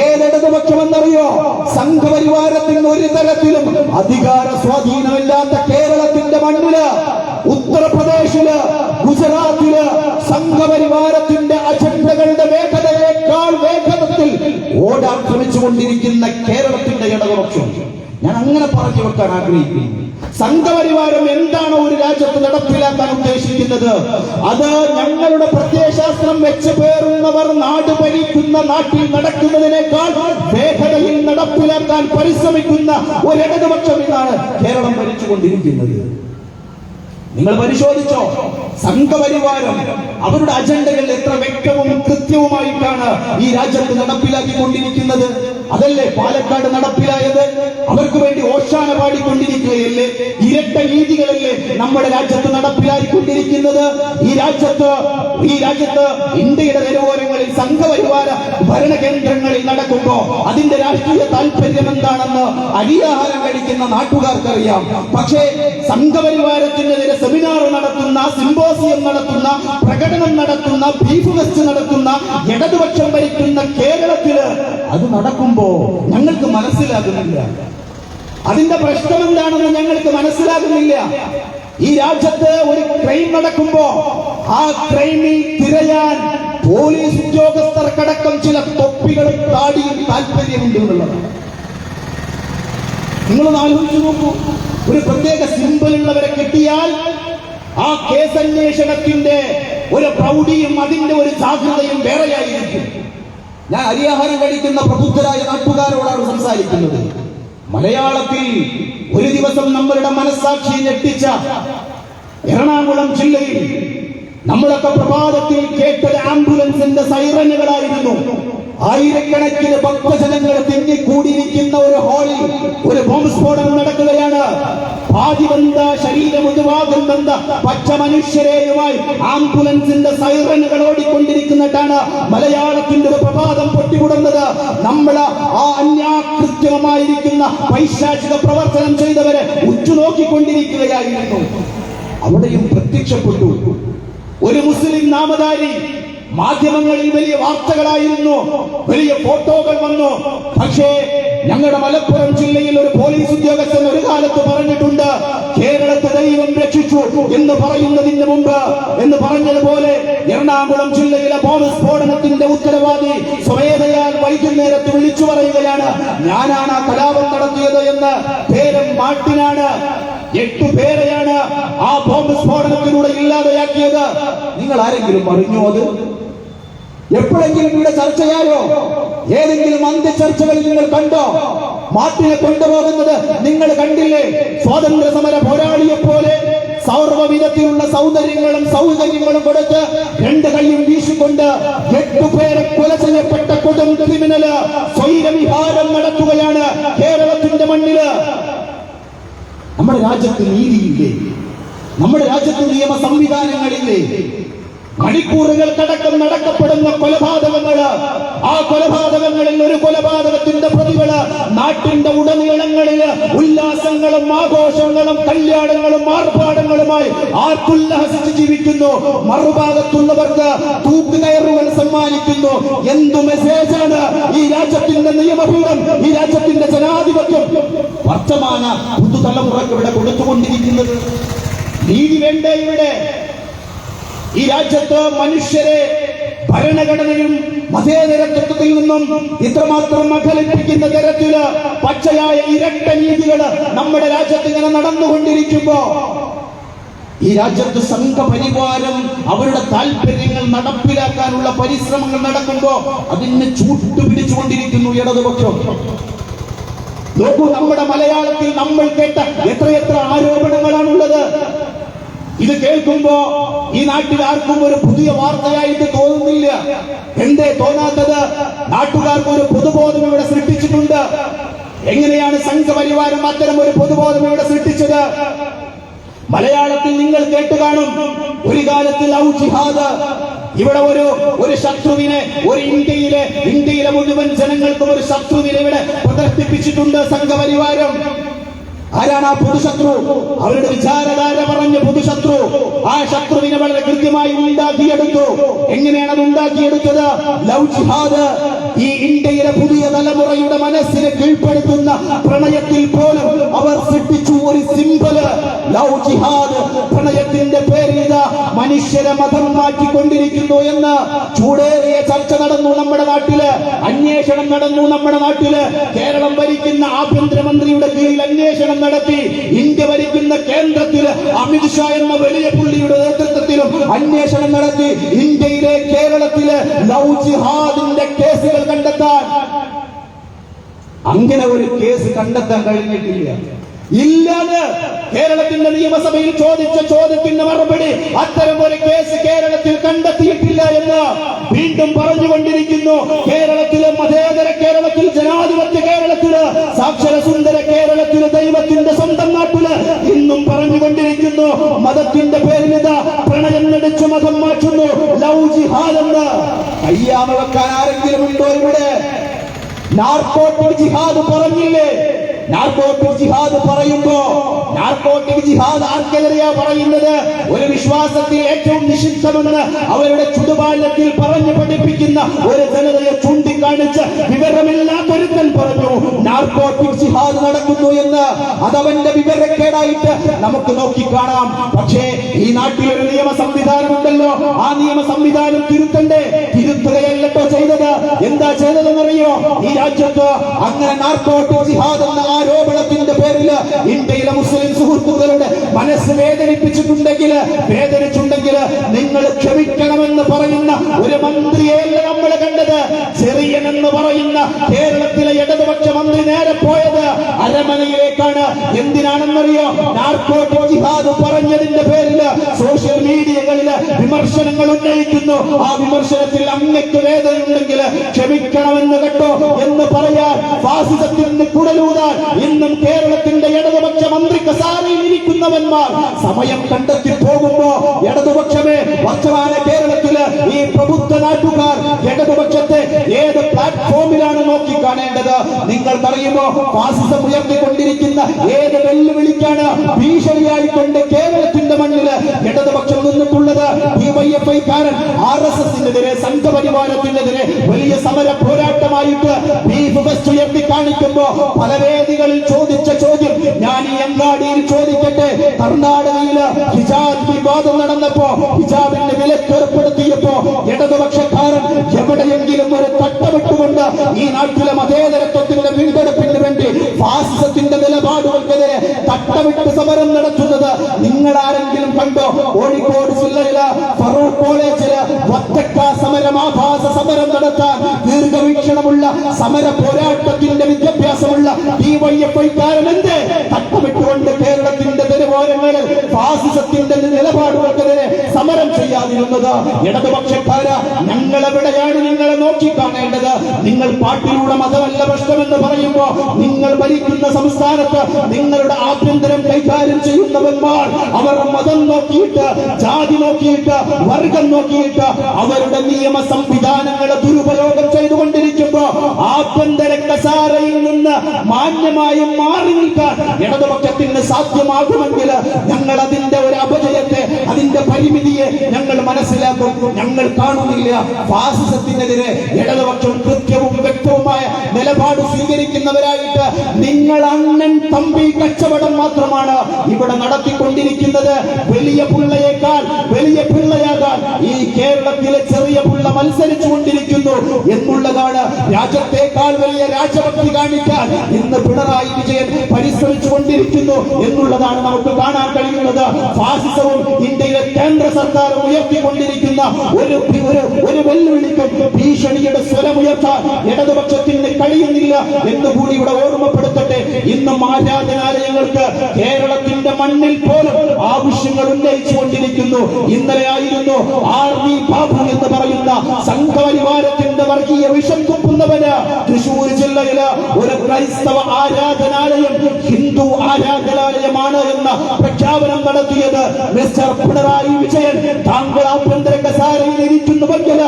ഏതിടതുപക്ഷമെന്നറിയോ? സംഘപരിവാരത്തിന് ഒരു തരത്തിലും അധികാര സ്വാധീനമില്ലാത്ത കേരളത്തിന്റെ മണ്ണില്, ഉത്തർപ്രദേശില്, ഗുജറാത്തില് സംഘപരിവാരത്തിന്റെ അജണ്ടകളുടെ വേഗതയേക്കാൾ വേഗത്തിൽ ഓടാൻ ശ്രമിച്ചുകൊണ്ടിരിക്കുന്ന കേരളത്തിന്റെ ഇടതുപക്ഷം. ഞാൻ അങ്ങനെ പറഞ്ഞു വെക്കാൻ ആഗ്രഹിക്കുന്നു. സംഘപരിവാരം എന്താണോ ഒരു രാജ്യത്ത് നടപ്പിലാക്കാൻ ഉദ്ദേശിക്കുന്നത്, അത് ഞങ്ങളുടെ പ്രത്യയശാസ്ത്രം വെച്ച് പേറുന്നവർ നാട് ഭരിക്കുന്ന നാട്ടിൽ നടക്കുന്നതിനേക്കാൾ വേഗതയിൽ നടപ്പിലാക്കാൻ പരിശ്രമിക്കുന്ന ഒരു ഇടതുപക്ഷം എന്നാണ് കേരളം ഭരിച്ചുകൊണ്ടിരിക്കുന്നത്. നിങ്ങൾ പരിശോധിച്ചോ, സംഘപരിവാരം അവരുടെ അജണ്ടകൾ എത്ര വ്യക്തവും കൃത്യവുമായിട്ടാണ് ഈ രാജ്യത്ത് നടപ്പിലാക്കിക്കൊണ്ടിരിക്കുന്നത്. അതല്ലേ പാലക്കാട് നടപ്പിലായത്? അവർക്ക് വേണ്ടി ഓശാന പാടിക്കൊണ്ടിരിക്കുകയല്ലേ? ഇരട്ട നീതികളല്ലേ നമ്മുടെ രാജ്യത്ത് നടപ്പിലാക്കിക്കൊണ്ടിരിക്കുന്നത്? ഈ രാജ്യത്ത് ഇന്ത്യയുടെ തെരുവോരങ്ങളിൽ സംഘപരിവാര ഭരണകേന്ദ്രങ്ങളിൽ നടക്കുമ്പോ അതിന്റെ രാഷ്ട്രീയ താല്പര്യം എന്താണെന്ന് അരിയാഹാരം കഴിക്കുന്ന നാട്ടുകാർക്കറിയാം. പക്ഷേ സംഘപരിവാരത്തിനെതിരെ സെമിനാർ നടത്തുന്ന, സിംബോസിയം നടത്തുന്ന, പ്രകടനം നടത്തുന്ന, ബീഫ് ഫെസ്റ്റ് നടത്തുന്ന ഇടതുപക്ഷം ഭരിക്കുന്ന കേരളത്തില് അത് നടക്കുമ്പോ ഞങ്ങൾക്ക് മനസ്സിലാകുന്നില്ല. അതിന്റെ പ്രശ്നം എന്താണെന്ന് ഞങ്ങൾക്ക് മനസ്സിലാകുന്നില്ല. ഈ രാജ്യത്ത് ഒരു ക്രൈം നടക്കുമ്പോ ആ ക്രൈമിൽ തിരയാൻ പോലീസ് ഉദ്യോഗസ്ഥർക്കടക്കം ചില തൊപ്പികളും താടിയും താല്പര്യമുണ്ട് എന്നുള്ളതാണ്. നിങ്ങളൊന്ന് ആലോചിച്ചു നോക്കൂ. ഒരു പ്രത്യേക സിംബൽ ഉള്ളവരെ കിട്ടിയാൽ ആ കേസന്വേഷണത്തിന്റെ ഒരു പ്രൗഢിയും അതിന്റെ ഒരു ജാഗ്രതയും വേറെയായിരിക്കും. ഞാൻ അരിയാഹാരം കഴിക്കുന്ന പ്രബുദ്ധരായ നാട്ടുകാരോടാണ് സംസാരിക്കുന്നത്. മലയാളത്തിൽ ഒരു ദിവസം നമ്മളുടെ മനസ്സാക്ഷി ഞെട്ടിച്ച എറണാകുളം ജില്ലയിൽ നമ്മളൊക്കെ പ്രഭാതത്തിൽ കേട്ടത് ആംബുലൻസിന്റെ സൈറനുകളായിരുന്നു. ആയിരക്കണക്കിന് ഭക്തജനങ്ങൾ തിങ്ങിക്കൂടിയിരിക്കുന്ന ഒരു ഹാളിൽ ഒരു ബോംബ് സ്ഫോടനം നടക്കുകയാണ്. പാതിവന്ത ശരീരം മുഴുവാകും ബന്ധ പച്ച മനുഷ്യരെയുമായി ആംബുലൻസിന്റെ സൈറനുകൾ ഓടിക്കൊണ്ടിരിക്കുന്നിട്ടാണ് മലയാളത്തിന്റെ ഒരു പ്രഭാതം പൊട്ടിമുടന്നത്. നമ്മൾ ആ അന്യാകൃത്യമായിരിക്കുന്ന പൈശാചിക പ്രവർത്തനം ചെയ്തവരെ ഉറ്റുനോക്കിക്കൊണ്ടിരിക്കുകയായിരുന്നു. അവിടെയും പ്രത്യക്ഷപ്പെട്ടു ഒരു മുസ്ലിം നാമധാരി. മാധ്യമങ്ങളിൽ വലിയ വാർത്തകളായിരുന്നു, വലിയ ഫോട്ടോകൾ വന്നു. പക്ഷേ ഞങ്ങളുടെ മലപ്പുറം ജില്ലയിൽ ഒരു പോലീസ് ഉദ്യോഗസ്ഥൻ ഒരു കാലത്ത് പറഞ്ഞിട്ടുണ്ട്, കേരളത്തെ ദൈവം രക്ഷിച്ചു എന്ന് പറയുന്നതിന് മുമ്പ് എന്ന് പറഞ്ഞതുപോലെ എറണാകുളം ജില്ലയിലെ ബോംബ് സ്ഫോടനത്തിന്റെ ഉത്തരവാദി സ്വമേധയാൽ വൈകുന്നേരത്ത് വിളിച്ചു പറയുകയാണ്, ഞാനാണ് ആ കലാപം നടത്തിയത് എന്ന്. പേരും മാട്ടിനാണ്. 8 പേരെയാണ് ആ ബോംബ് സ്ഫോടനത്തിലൂടെ ഇല്ലാതെയാക്കിയത്. നിങ്ങൾ ആരെങ്കിലും അറിഞ്ഞോ? അത് എപ്പോഴെങ്കിലും ഇവിടെ ചർച്ചയായോ? ഏതെങ്കിലും അന്ത്യചർച്ചകളിൽ നിങ്ങൾ കണ്ടോ? മാട്ടിനെ കൊണ്ടുപോകുന്നത് നിങ്ങൾ കണ്ടില്ലേ? സ്വാതന്ത്ര്യ സമര പോരാളിയെ പോലെ സർവ്വവിധത്തിലുള്ള സൗകര്യങ്ങളും കൊടുത്ത് 2 കൈയും വീശിക്കൊണ്ട് 8 പേരെ കൊല ചെയ്യപ്പെട്ട കൊടും ക്രിമിനല് സ്വൈരവിഹാരം നടത്തുകയാണ് കേരളത്തിന്റെ മണ്ണില്. നമ്മുടെ രാജ്യത്ത് നീതിയില്ലേ? നമ്മുടെ രാജ്യത്ത് നിയമ സംവിധാനങ്ങളില്ലേ? മണിക്കൂറുകൾക്കടക്കം നടക്കപ്പെടുന്ന കൊലപാതകങ്ങള്, ആ കൊലപാതകങ്ങളിൽ ഒരു കൊലപാതകത്തിന്റെ പ്രതികള് നാട്ടിന്റെ ഉടനീളങ്ങളില് ഉല്ലാസങ്ങളും ആഘോഷങ്ങളും കല്യാണങ്ങളും ആർഭാടങ്ങളുമായി ആർക്കുല്ലഹസിച്ച് ജീവിക്കുന്നു. മറുഭാഗത്തുള്ളവർക്ക് തൂക്കുകയറുകൾ സമ്മാനിക്കുന്നു. എന്തു മെസ്സേജാണ് ഈ രാജ്യത്തിന്റെ നിയമപീഠം, ഈ രാജ്യത്തിന്റെ ജനാധിപത്യം വർത്തമാന പുതുതലമുറക്ക് ഇവിടെ കൊടുത്തുകൊണ്ടിരിക്കുന്നത്? നീതി വേണ്ടേ ഇവിടെ? ഈ രാജ്യത്ത് മനുഷ്യരെ ഭരണഘടനയും മതേതരത്വത്തിൽ നിന്നും ഇത്രമാത്രം അകലിപ്പിക്കുന്ന തരത്തില് പച്ചയായ ഇരട്ട നീതികള് നമ്മുടെ രാജ്യത്ത് ഇങ്ങനെ നടന്നുകൊണ്ടിരിക്കുമ്പോ, ഈ രാജ്യത്ത് സംഘപരിവാരം അവരുടെ താല്പര്യങ്ങൾ നടപ്പിലാക്കാനുള്ള പരിശ്രമങ്ങൾ നടക്കുമ്പോ അതിന് ചൂട്ടുപിടിച്ചുകൊണ്ടിരിക്കുന്നു ഇടതുപക്ഷം. നോക്കൂ, നമ്മുടെ മലയാളത്തിൽ നമ്മൾ കേട്ട എത്രയെത്ര ആരോപണങ്ങളാണുള്ളത്. ഇത് കേൾക്കുമ്പോ ഈ നാട്ടിൽ ആർക്കും ഒരു പുതിയ വാർത്തയായിട്ട് തോന്നുന്നില്ല. എന്തേ തോന്നാത്തത്? നാട്ടുകാർക്ക് ഒരു പൊതുബോധം ഇവിടെ സൃഷ്ടിച്ചിട്ടുണ്ട്. എങ്ങനെയാണ് സംഘപരിവാരം അത്തരം ഒരു പൊതുബോധം ഇവിടെ സൃഷ്ടിച്ചത്? മലയാളത്തിൽ നിങ്ങൾ കേട്ടു കാണും, ഒരു കാലത്തിൽ ഔ ജിഹാദ്. ഇവിടെ ഒരു ശത്രുവിനെ, ഒരു ഇന്ത്യയിലെ മുഴുവൻ ജനങ്ങൾക്കും ഒരു ശത്രുവിനെ ഇവിടെ പ്രദർശിപ്പിച്ചിട്ടുണ്ട് സംഘപരിവാരം. ആരാണ് ആ പൊതുശത്രു? അവരുടെ വിചാരധാര പറഞ്ഞ പൊതുശത്രു. ആ ശത്രുവിനെ വളരെ കൃത്യമായി ഉണ്ടാക്കിയെടുത്തു. എങ്ങനെയാണ് അത് ഉണ്ടാക്കിയെടുത്തത്? ലവ് ജിഹാദ്. ഈ ഇന്ത്യയിലെ പുതിയ തലമുറയുടെ മനസ്സിനെ കീഴ്പ്പെടുത്തുന്ന പ്രണയത്തിൽ പോലും അവർ സൃഷ്ടിച്ചു ഒരു സിംബല്. ലവ് ജിഹാദ്, പ്രണയത്തിന്റെ പേരിൽ മനുഷ്യരെ മതം മാറ്റിക്കൊണ്ടിരിക്കുന്നു എന്ന് ചൂടേറിയ ചർച്ച നടന്നു നമ്മുടെ നാട്ടില്, അന്വേഷണം നടന്നു നമ്മുടെ നാട്ടില്. കേരളം ഭരിക്കുന്ന ആഭ്യന്തരമന്ത്രിയുടെ കീഴിൽ അന്വേഷണം നടത്തി. ഇന്ത്യ ഭരിക്കുന്ന കേന്ദ്രത്തില് അമിത്ഷാ എന്ന വലിയ പുള്ളിയുടെ നേതൃത്വത്തിലും അന്വേഷണം നടത്തി. ഇന്ത്യയിലെ കേരളത്തിലെ ലവ് ജിഹാദിന്റെ കേസുകൾ കണ്ടെത്താൻ, അങ്ങനെ ഒരു കേസ് കണ്ടെത്താൻ കഴിഞ്ഞിട്ടില്ല. ഇല്ലാതെ കേരളത്തിന്റെ നിയമസഭയിൽ ചോദിച്ച ചോദ്യത്തിന് മറുപടി അത്തരം ഒരു കേസ് കേരളത്തിൽ കണ്ടെത്തിയിട്ടില്ല എന്ന് വീണ്ടും പറഞ്ഞുകൊണ്ടിരിക്കുന്നു. കേരളത്തിലെ മതേതര കേരളത്തിൽ, ജനാധിപത്യ കേരളത്തില്, സാക്ഷര സുന്ദര കേരളത്തില്, ദൈവത്തിന്റെ സ്വന്തം നാട്ടില് ഇന്നും പറഞ്ഞുകൊണ്ടിരിക്കുന്നു. മതത്തിന്റെ പേരിൽ ഇതാ പ്രണയം നടിച്ചു മതം മാറ്റുന്നു, ലവ് ജിഹാദ് എന്ന്. കയ്യാമ വെക്കാൻ ആരെങ്കിലും ഉണ്ടോ ഇവിടെ? നാർക്കോട്ടിക് ജിഹാദ് പറഞ്ഞില്ലേ? നാർക്കോട്ടിക് ജിഹാദ് പറയുമ്പോ നാർക്കോട്ടിക് ജിഹാദ് ആർക്കെതിരെയാ പറയുന്നത്? ഒരു വിശ്വാസത്തിൽ ഏറ്റവും നിഷിദ്ധമെന്ന് അവരുടെ ചുടുപാലത്തിൽ പറഞ്ഞു പഠിപ്പിക്കുന്ന ഒരു ജനതയെ ചൂണ്ടിക്കാണിച്ച് വിവരമില്ലാത്തൊരുത്തൻ പറഞ്ഞു നാർക്കോട്ടിക് ജിഹാദ് നടക്കുന്നു എന്ന്. അതവന്റെ വിവരക്കേടായിട്ട് നമുക്ക് നോക്കിക്കാണാം. പക്ഷേ ഈ നാട്ടിൽ ഒരു നിയമ സംവിധാനമുണ്ടല്ലോ, ആ നിയമ സംവിധാനം തിരുത്തണ്ടേ? തിരുത്തുകയല്ലോ ചെയ്തത്. എന്താ ചെയ്തതെന്നറിയോ? ഈ രാജ്യത്ത് അങ്ങനെ നാർക്കോട്ടിക് ജിഹാദ് എന്ന ആരോപണത്തിന്റെ പേരിൽ ഇന്ത്യയിലെ മുസ്ലിം സുഹൃത്തുക്കളുടെ മനസ്സ് വേദനിപ്പിച്ചിട്ടുണ്ടെങ്കിൽ, വേദനിച്ചുണ്ടെങ്കിൽ നിങ്ങൾ ക്ഷമിക്കണമെന്ന് പറയുന്ന ഒരു മന്ത്രിയെയല്ല നമ്മൾ കണ്ടത്. ചെറിയൻ എന്ന് പറയുന്ന കേരളത്തിലെ ഇടതുപക്ഷ മന്ത്രി നേരെ പോയത് അരമനയിലേക്കാണ്. എന്തിനാണെന്നറിയോ? നാർക്കോട്ടിക് ജിഹാദ് പറഞ്ഞതിന്റെ പേരിൽ സോഷ്യൽ മീഡിയകളിൽ വിമർശനങ്ങൾ ഉന്നയിക്കുന്നു. ആ വിമർശനത്തിൽ അങ്ങക്ക് വേദനയുണ്ടെങ്കിൽ ക്ഷമിക്കണമെന്ന് കേട്ടോ എന്ന് പറയാൻ, ഫാസിസത്തിന് കുടലൂതാൻ ഇന്നും കേരളത്തിന്റെ ഇടതുപക്ഷ മന്ത്രി കസാരയിൽ ഇരിക്കുന്നവന്മാർ സമയം കണ്ടെത്തി പോകുമ്പോ ഇടതുപക്ഷമേ, വർത്തമാന കേരളത്തില് ഈ പ്രബുദ്ധ നാട്ടുകാർ ഇടതുപക്ഷത്തെ ഏത് പ്ലാറ്റ്ഫോമിലാണ് നോക്കി കാണേണ്ടത്? നിങ്ങൾക്കറിയുമോ ഫാസിസം ഉയർത്തിക്കൊണ്ടിരിക്കുന്ന ഏത് വെല്ലുവിളിക്കാണ് ഭീഷണിയായിക്കൊണ്ട് കേരളത്തിന്റെ മണ്ണില് ഇടതുപക്ഷം നിന്നിട്ടുള്ളത്? ഡിവൈഎഫ്ഐക്കാരൻ RSSനെതിരെ, സംഘപരിവാരത്തിനെതിരെ വലിയ സമര പോരാട്ടമായിട്ട് ബീഫ് ഫെസ്റ്റ് ഉയർത്തി കാണിക്കുമ്പോ പല വേദികളിൽ ചോദിച്ച ചോദ്യം ഞാൻ ഈ അങ്ങാടിയിൽ ചോദിക്കട്ടെ. കർണാടകയില് ഹിജാബ് വിവാദം നടന്നപ്പോ, ഹിജാബിന്റെ വിലക്ക് ഏർപ്പെടുത്തിയപ്പോ ഇടതുപക്ഷക്കാരൻ എവിടെയെങ്കിലും ഒരു തട്ടമിട്ടുകൊണ്ട് ഈ നാട്ടിലെ മതേതരത്വത്തിന്റെ വീണ്ടെടുപ്പിന് വേണ്ടി ഫാസിസത്തിന്റെ നിലപാടുകൾക്കെതിരെ തട്ടമിട്ട് സമരം നടത്തുന്നത് നിങ്ങൾ ആരെങ്കിലും കണ്ടോ? കോഴിക്കോട് ജില്ലയില് ഫറൂഖ് കോളേജില് ഒറ്റക്ക സമരം, ആഭാസ സമരം നടത്താൻ ദീർഘവീക്ഷണമുള്ള സമര പോരാട്ടത്തിന്റെ വിദ്യാഭ്യാസമുള്ള ഡിവൈഎഫ്ഐക്കാരൻ എന്ത് തട്ടമിട്ടുകൊണ്ട് കേരളത്തിന്റെ തെരുവോരങ്ങളിൽ ഫാസിസത്തിന്റെ നിലപാടുകൾക്കെതിരെ സമരം ചെയ്യാതിരുന്നത്? ഇടതുപക്ഷക്കാര, ഞങ്ങൾ എവിടെയാണ് നിങ്ങളെ നോക്കിക്കാണേണ്ടത്? നിങ്ങൾ പാർട്ടിയുടെ മതമല്ല പ്രശ്നമെന്ന് പറയുമ്പോ നിങ്ങൾ ഭരിക്കുന്ന സംസ്ഥാനത്ത് നിങ്ങളുടെ ആഭ്യന്തരം കൈകാര്യം ചെയ്യുന്നവന്മാർ അവർ മതം നോക്കിയിട്ട്, ജാതി നോക്കിയിട്ട്, വർഗം നോക്കിയിട്ട് അവരുടെ നിയമ സംവിധാനങ്ങളെ ദുരുപയോഗം ചെയ്തുകൊണ്ടിരിക്കുമ്പോ ആഭ്യന്തര കസാരയിൽ നിന്ന് മാന്യമായി മാറി നിൽക്കാൻ ഇടതുപക്ഷത്തിന് സാധ്യമാകുമെങ്കിൽ ഞങ്ങൾ അതിന്റെ ഒരു അപജയത്തെ, അതിന്റെ പരിമിതിയെ ഞങ്ങൾ മനസ്സിലാക്കും. ഞങ്ങൾ കാണുന്നില്ല ഫാസിസത്തിനെതിരെ ഇടതുപക്ഷം കൃത്യവും വ്യക്തവുമായ നിലപാട് സ്വീകരിക്കുന്നവരായിട്ട്. നിങ്ങൾ അണ്ണൻ തമ്പി കച്ചവടം മാത്രമാണ് ഇവിടെ നടത്തിക്കൊണ്ടിരിക്കുന്നത്. വലിയ പിള്ളയേക്കാൾ വലിയ പിള്ളയാകാൻ ഈ കേരളത്തിലെ ചെറിയ പിള്ള മത്സരിച്ചു കൊണ്ടിരിക്കുന്നു എന്നുള്ളതാണ്. രാജ്യത്തെക്കാൾ വലിയ രാജഭക്തി കാണിക്കാൻ ഇന്ന് പിണറായി വിജയൻ പരിശ്രമിച്ചു കൊണ്ടിരിക്കുന്നു എന്നുള്ളതാണ് നമുക്ക് കാണാൻ കഴിയുന്നത്. ഫാസിസവും ഇന്ത്യയിലെ കേന്ദ്ര സർക്കാർ ഉയർത്തിക്കൊണ്ടിരിക്കുന്ന ഒരു വെല്ലുവിളിക്കും ഭീഷണിയുടെ സ്വരമുയർത്താൻ ഇടതുപക്ഷത്തിന് കഴിയുന്നില്ല എന്നുകൂടി ഇവിടെ ഓർമ്മപ്പെടുത്തട്ടെ. ഇന്നും ആരാധനാലയങ്ങൾക്ക് കേരളത്തിന്റെ മണ്ണിൽ പോലും ആവശ്യങ്ങൾ ഉന്നയിച്ചു കൊണ്ടിരിക്കുന്നു. ഇന്നലെ ആയിരുന്നു RV ബാബു എന്ന് പറയുന്ന സംഘപരിവാരത്തിന്റെ വർഗീയ വിഷം തുപ്പുന്നവന് തൃശൂർ ജില്ലയില് ഒരു ക്രൈസ്തവ ആരാധനാലയം ഹിന്ദു ആരാധനാലയമാണ് എന്ന പ്രഖ്യാപനം നടത്തിയത്. മിസ്റ്റർ പിണറായി വിജയൻ, താങ്കൾ ആഭ്യന്തര കസാരയിൽ ഇരിക്കുന്നുവെങ്കിൽ,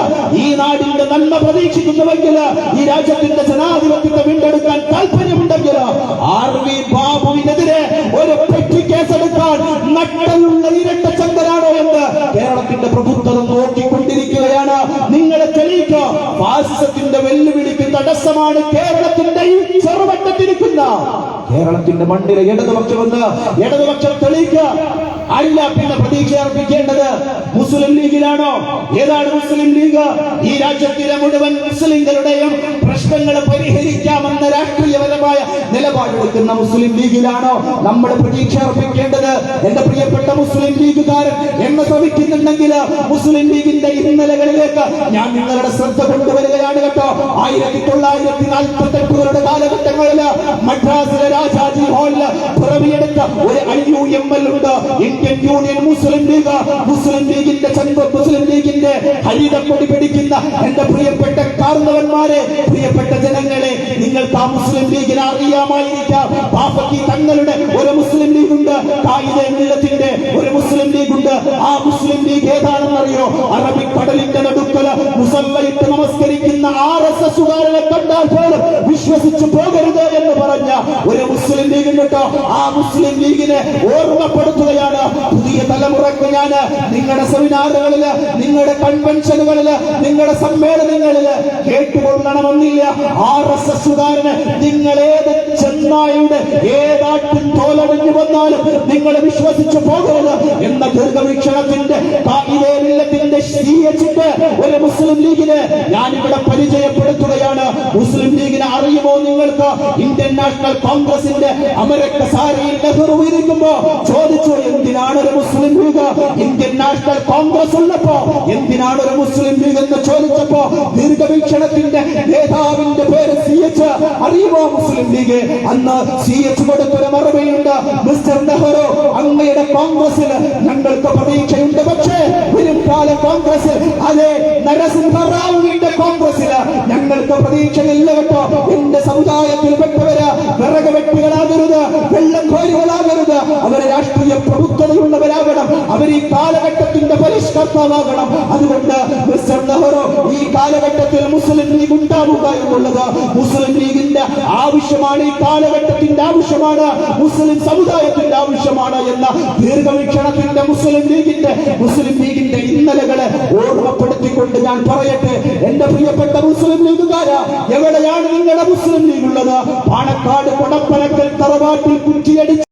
ഈ നാടിന്റെ നന്മ പ്രതീക്ഷിക്കുന്നുവെങ്കിൽ, ഈ രാജ്യത്തിന്റെ ജനാധിപത്യത്തെ വീണ്ടെടുക്കാൻ താല്പര്യമുണ്ടെങ്കിൽ RV ബാബുവിനെതിരെ ഒരു പെറ്റി കേസെടുക്കാൻ നട്ടലുള്ള ഇരട്ട ചങ്കരാണോ എന്ന് കേരളത്തിന്റെ പ്രബുദ്ധത നോക്കിക്കൊണ്ടിരിക്കുകയാണ്. നിങ്ങളെ തെളിയിക്കുക. ഫാസിസത്തിന്റെ വെല്ലുവിളിക്ക് തടസ്സമാണ് കേരളത്തിന്റെ ഈ ചെറുവട്ടത്തിരിക്കുന്ന കേരളത്തിന്റെ മണ്ണിലെ ഇടതുപക്ഷം തെളിയിക്കുക. അല്ല പിന്നെ പ്രതീക്ഷ അർപ്പിക്കേണ്ടത് മുസ്ലിം ലീഗിലാണോ? ഏതാണ് മുസ്ലിം ലീഗ്? ഈ രാജ്യത്തിലെ മുഴുവൻ മുസ്ലിങ്ങളുടെയും പ്രശ്നങ്ങൾ പരിഹരിക്കാമെന്ന രാഷ്ട്രീയപരമായ നിലപാടെടുക്കുന്ന മുസ്ലിം ലീഗിലാണോ നമ്മൾ പ്രതീക്ഷ അർപ്പിക്കേണ്ടത്? എന്റെ പ്രിയപ്പെട്ട മുസ്ലിം ലീഗുകാരൻ എന്നെ ശ്രമിക്കുന്നുണ്ടെങ്കിൽ മുസ്ലിം ലീഗിന്റെ ഇന്നലകളിലേക്ക് ഞാൻ നിങ്ങളുടെ ശ്രദ്ധ കൊണ്ടുവരികയാണ് കേട്ടോ. 1948 കാലഘട്ടങ്ങളിൽ മദ്രാസിലെ രാജാജി ഹാളില് പിറവിയെടുത്ത ഒരു IUML ഉണ്ട്, ഇന്ത്യൻ യൂണിയൻ മുസ്ലിം ലീഗ്. മുസ്ലിം ലീഗിന്റെ ഹരിതക്കൊടി പിടിക്കുന്ന എന്റെ പ്രിയപ്പെട്ട കാർന്നവന്മാരെ, പ്രിയപ്പെട്ട ജനങ്ങളെ, നിങ്ങൾക്ക് ആ മുസ്ലിം ലീഗിനെ അറിയാമായിരിക്കാം. ബാഫക്കി തങ്ങളുടെ ഒരു മുസ്ലിം ലീഗുണ്ട്, കായിദെ മില്ലത്തിന്റെ ഒരു മുസ്ലിം ലീഗുണ്ട്. ആ മുസ്ലിം ലീഗ് ഏതാണെന്നറിയോ? അറബിക്കടലിന്റെ നടുക്കല് മുസല്ലയിട്ട് നമസ്കരിക്കുന്ന RSSകാരനെ കണ്ടാൽ പോലും വിശ്വസിച്ചു പോകരുത് എന്ന് പറഞ്ഞ ഒരു മുസ്ലിം ലീഗ് കേട്ടോ. ആ മുസ്ലിം ലീഗിനെ ഓർമ്മപ്പെടുത്തുകയാണ് പുതിയ തലമുറക്ക്. ഞാൻ നിങ്ങളുടെ സെമിനാറുകളില്, നിങ്ങളുടെ കൺവെൻഷനുകളില്, നിങ്ങളുടെ സമ്മേളനങ്ങളില് കേട്ടുകൊള്ളണമെന്നില്ല. RSSകാരന് നിങ്ങളേത് ചെന്നായുടെ ഏതാട്ടും തോലടിഞ്ഞു വന്നാലും നിങ്ങൾ വിശ്വസിച്ചു പോകരുത് എന്ന ദീർഘവീക്ഷണത്തിന്റെ ഒരു മുസ്ലിം ലീഗിനെ ഞാനിവിടെ പരിചയപ്പെടുത്തുകയാണ്. മുസ്ലിം ലീഗിനെ അറിയുമോ നിങ്ങൾക്ക്? ഇന്ത്യൻ നാഷണൽ കോൺഗ്രസിന്റെ അമരക്കസാരയിൽ നെഹ്റു ഇരിക്കുമ്പോ ചോദിച്ചു, എന്തിനാണ് ഒരു മുസ്ലിം ലീഗ്? ഇന്ത്യൻ നാഷണൽ കോൺഗ്രസ് ഉള്ളപ്പോ എന്തിനാണ് ഒരു മുസ്ലിം ലീഗ് എന്ന് ചോദിച്ചപ്പോ ദീർഘവീക്ഷണത്തിന്റെ നേതാവിന്റെ പേര് CH. അറിയുമോ മുസ്ലിം ലീഗ്? അന്ന് CH കൊടുത്തൊരു മറുപടിയുണ്ട്, മിസ്റ്റർ നെഹ്റു, അങ്ങയുടെ കോൺഗ്രസിൽ ഞങ്ങൾക്ക് പ്രതീക്ഷയുണ്ട്, പക്ഷേ വരും കാല കോൺഗ്രസിൽ, അതെ നരസിംഹറാവുവിന്റെ കോൺഗ്രസിൽ ഞങ്ങൾക്ക് പ്രതീക്ഷയില്ല കേട്ടോ. എന്റെ സമുദായത്തിൽപ്പെട്ടവര് വിറക് വെട്ടികളാകരുത്, വെള്ളം കോരികളാകരുത്, അവര് രാഷ്ട്രീയ പ്രബുദ്ധതയുള്ളവരാകണം, അവർ ഈ കാലഘട്ടത്തിന്റെ പരിഷ്കർത്താവാകണം. അതുകൊണ്ട് മിസ്റ്റർ നെഹ്റു, ഈ കാലഘട്ടത്തിൽ മുസ്ലിം ലീഗ് ഉണ്ടാവുക എന്നുള്ളത് മുസ്ലിം ലീഗിന്റെ ആവശ്യമാണ്, ഈ കാലഘട്ടത്തിന്റെ ആവശ്യമാണ്, മുസ്ലിം സമുദായത്തിന്റെ ആവശ്യമാണ് എന്ന ദീർഘവീക്ഷണത്തിന്റെ മുസ്ലിം ലീഗിന്റെ ഇന്നലകളെ ഓർമ്മപ്പെടുത്തിക്കൊണ്ട് ഞാൻ പറയട്ടെ, എന്റെ പ്രിയപ്പെട്ട മുസ്ലിം ലീഗുകാരാ, എവിടെയാണ് നിങ്ങളുടെ മുസ്ലിം ലീഗ് ഉള്ളത്? പാണക്കാട് കൊടപ്പനക്കൽ തറവാട്ടിൽ കുറ്റിയടിച്ച്